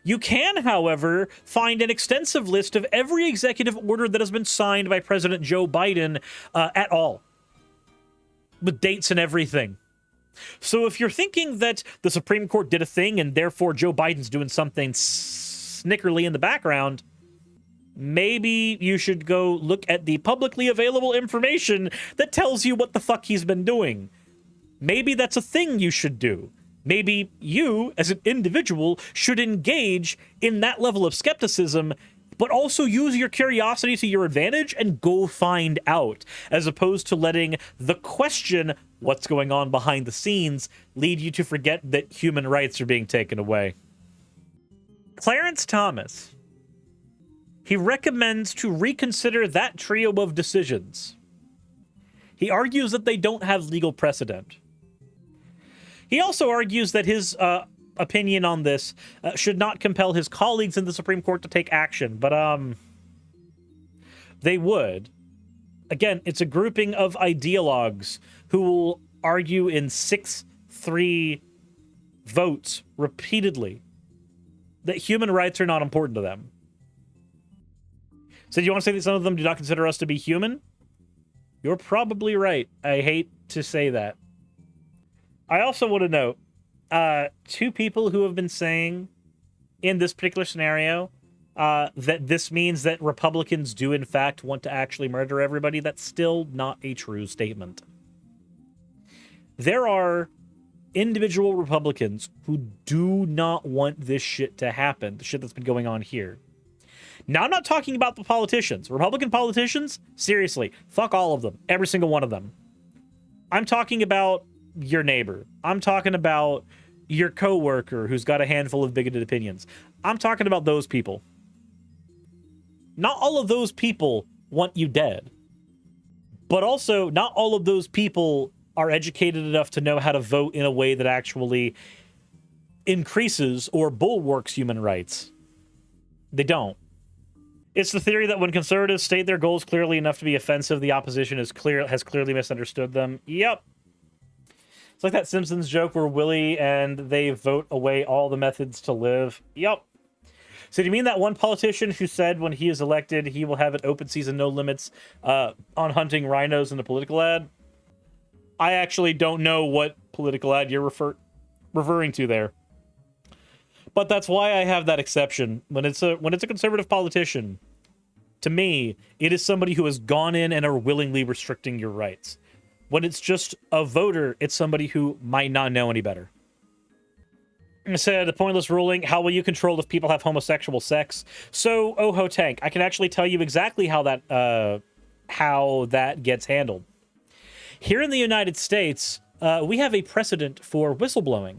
You can, however, find an extensive list of every executive order that has been signed by President Joe Biden at all, with dates and everything. So if you're thinking that the Supreme Court did a thing and therefore Joe Biden's doing something snickerly in the background, maybe you should go look at the publicly available information that tells you what the fuck he's been doing. Maybe that's a thing you should do. Maybe you, as an individual, should engage in that level of skepticism, but also use your curiosity to your advantage and go find out, as opposed to letting the question, what's going on behind the scenes, lead you to forget that human rights are being taken away. Clarence Thomas. He recommends to reconsider that trio of decisions. He argues that they don't have legal precedent. He also argues that his opinion on this should not compel his colleagues in the Supreme Court to take action, but they would. Again, it's a grouping of ideologues who will argue in 6-3 votes repeatedly that human rights are not important to them. So do you want to say that some of them do not consider us to be human? You're probably right. I hate to say that. I also want to note, two people who have been saying in this particular scenario that this means that Republicans do in fact want to actually murder everybody. That's still not a true statement. There are individual Republicans who do not want this shit to happen, the shit that's been going on here. Now, I'm not talking about the politicians. Republican politicians, seriously, fuck all of them. Every single one of them. I'm talking about your neighbor. I'm talking about your coworker who's got a handful of bigoted opinions. I'm talking about those people. Not all of those people want you dead. But also, not all of those people are educated enough to know how to vote in a way that actually increases or bulwarks human rights. They don't. It's the theory that when conservatives state their goals clearly enough to be offensive, the opposition has clearly misunderstood them. Yep. It's like that Simpsons joke where Willie and they vote away all the methods to live. Yep. So do you mean that one politician who said when he is elected he will have an open season, no limits on hunting rhinos in a political ad? I actually don't know what political ad you're referring to there. But that's why I have that exception. When it's a conservative politician, to me, it is somebody who has gone in and are willingly restricting your rights. When it's just a voter, it's somebody who might not know any better. I said, a pointless ruling. How will you control if people have homosexual sex? So, Oho Tank, I can actually tell you exactly how that gets handled. Here in the United States, we have a precedent for whistleblowing.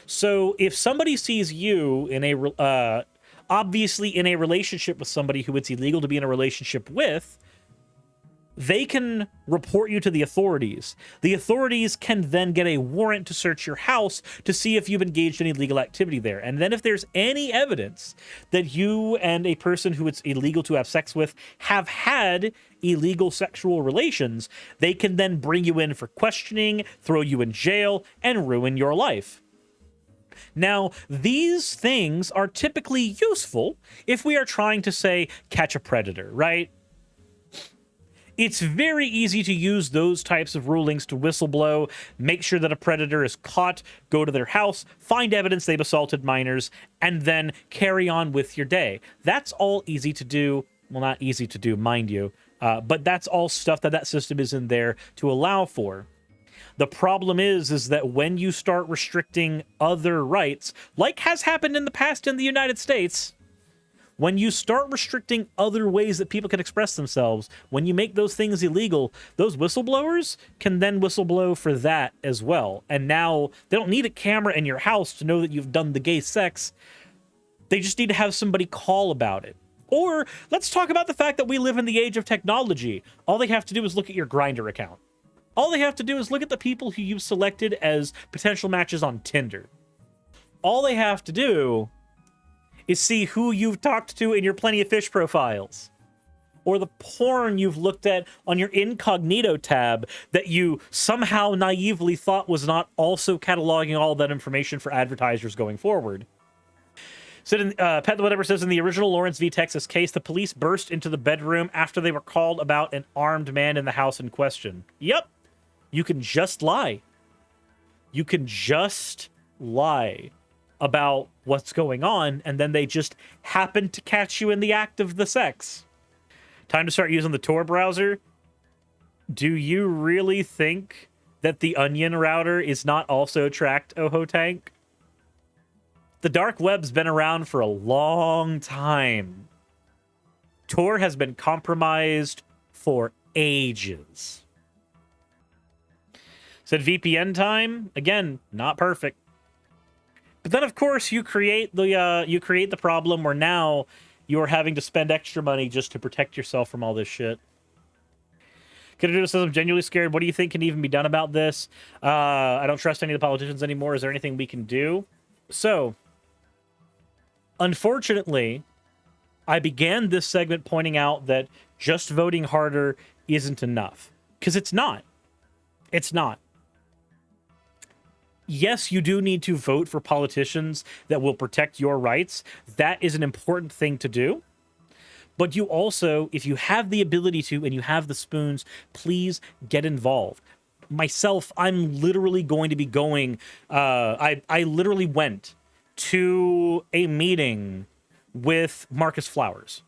So if somebody sees you in a obviously in a relationship with somebody who it's illegal to be in a relationship with, they can report you to the authorities. The authorities can then get a warrant to search your house to see if you've engaged in illegal activity there. And then if there's any evidence that you and a person who it's illegal to have sex with have had illegal sexual relations, they can then bring you in for questioning, throw you in jail, and ruin your life. Now, these things are typically useful if we are trying to, say, catch a predator, right? It's very easy to use those types of rulings to whistleblow, make sure that a predator is caught, go to their house, find evidence they've assaulted minors, and then carry on with your day. That's all easy to do. Well, not easy to do, mind you, but that's all stuff that system is in there to allow for. The problem is that when you start restricting other rights, like has happened in the past in the United States, when you start restricting other ways that people can express themselves, when you make those things illegal, those whistleblowers can then whistleblow for that as well. And now they don't need a camera in your house to know that you've done the gay sex. They just need to have somebody call about it. Or let's talk about the fact that we live in the age of technology. All they have to do is look at your Grindr account. All they have to do is look at the people who you've selected as potential matches on Tinder. All they have to do is see who you've talked to in your Plenty of Fish profiles, or the porn you've looked at on your incognito tab that you somehow naively thought was not also cataloging all that information for advertisers going forward. So, Pet the Whatever says, in the original Lawrence v. Texas case, the police burst into the bedroom after they were called about an armed man in the house in question. Yep. You can just lie. You can just lie about what's going on, and then they just happen to catch you in the act of the sex. Time to start using the Tor browser. Do you really think that the Onion router is not also tracked, Oho Tank? The dark web's been around for a long time. Tor has been compromised for ages. Said VPN time, again, not perfect. But then, of course, you create the problem where now you're having to spend extra money just to protect yourself from all this shit. Kiddo says, I'm genuinely scared. What do you think can even be done about this? I don't trust any of the politicians anymore. Is there anything we can do? So, unfortunately, I began this segment pointing out that just voting harder isn't enough. Because it's not. It's not. Yes, you do need to vote for politicians that will protect your rights. That is an important thing to do. But you also, if you have the ability to and you have the spoons, please get involved. Myself, I'm literally going to be going... I literally went to a meeting with Marcus Flowers.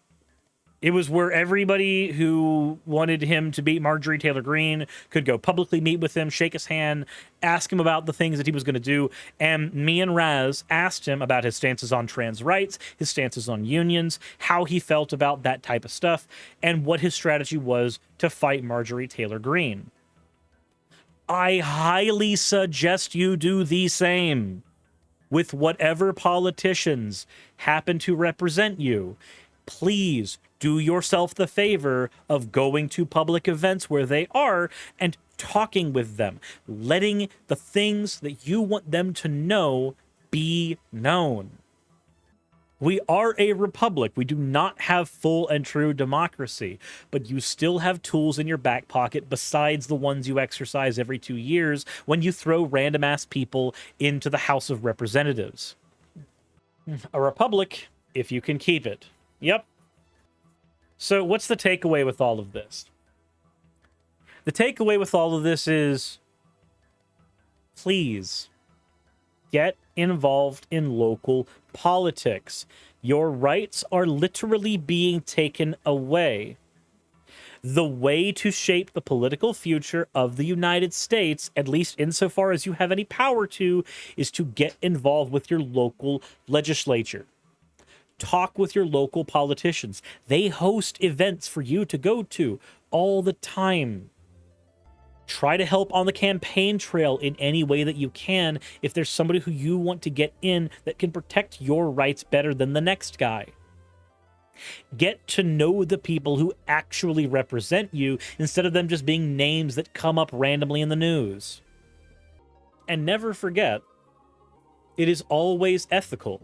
It was where everybody who wanted him to beat Marjorie Taylor Greene could go publicly meet with him, shake his hand, ask him about the things that he was going to do. And me and Raz asked him about his stances on trans rights, his stances on unions, how he felt about that type of stuff, and what his strategy was to fight Marjorie Taylor Greene. I highly suggest you do the same with whatever politicians happen to represent you. Please do yourself the favor of going to public events where they are and talking with them, letting the things that you want them to know be known. We are a republic. We do not have full and true democracy, but you still have tools in your back pocket besides the ones you exercise every 2 years when you throw random ass people into the House of Representatives. A republic, if you can keep it. Yep. So what's the takeaway with all of this? The takeaway with all of this is, please get involved in local politics. Your rights are literally being taken away. The way to shape the political future of the United States, at least insofar as you have any power to, is to get involved with your local legislature. Talk with your local politicians. They host events for you to go to all the time. Try to help on the campaign trail in any way that you can if there's somebody who you want to get in that can protect your rights better than the next guy. Get to know the people who actually represent you instead of them just being names that come up randomly in the news. And never forget, it is always ethical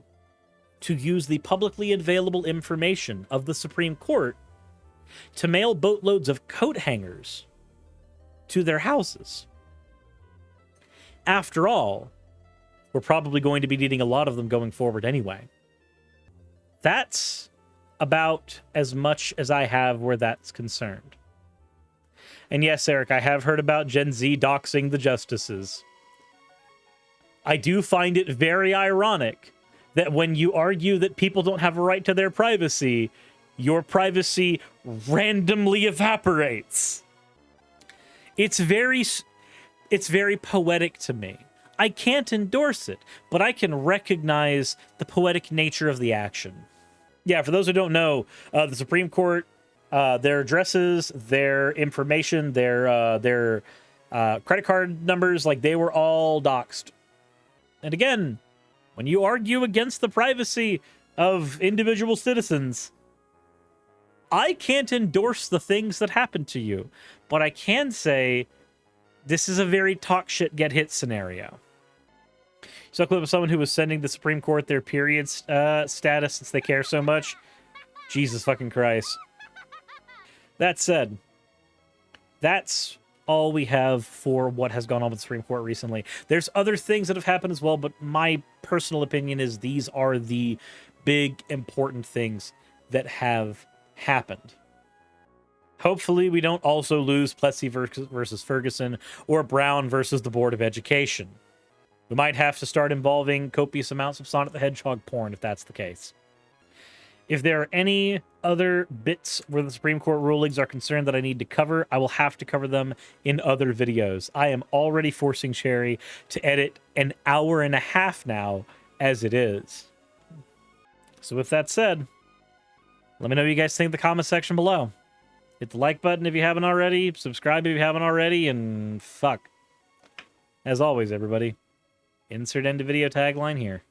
to use the publicly available information of the Supreme Court to mail boatloads of coat hangers to their houses. After all, we're probably going to be needing a lot of them going forward anyway. That's about as much as I have where that's concerned. And yes, Eric, I have heard about Gen Z doxing the justices. I do find it very ironic that when you argue that people don't have a right to their privacy, your privacy randomly evaporates. It's very poetic to me. I can't endorse it, but I can recognize the poetic nature of the action. Yeah, for those who don't know, the Supreme Court, their addresses, their information, their credit card numbers, like, they were all doxed. And again, when you argue against the privacy of individual citizens, I can't endorse the things that happen to you, but I can say this is a very talk shit, get hit scenario. So a clip of someone who was sending the Supreme Court their period status since they care so much. Jesus fucking Christ. That said, that's all we have for what has gone on with the Supreme Court recently. There's other things that have happened as well, but my personal opinion is these are the big, important things that have happened. Hopefully we don't also lose Plessy versus Ferguson or Brown versus the Board of Education. We might have to start involving copious amounts of Sonic the Hedgehog porn if that's the case. If there are any other bits where the Supreme Court rulings are concerned that I need to cover, I will have to cover them in other videos. I am already forcing Cherry to edit an hour and a half now as it is. So with that said, let me know what you guys think in the comment section below. Hit the like button if you haven't already, subscribe if you haven't already, and fuck. As always, everybody, insert end of video tagline here.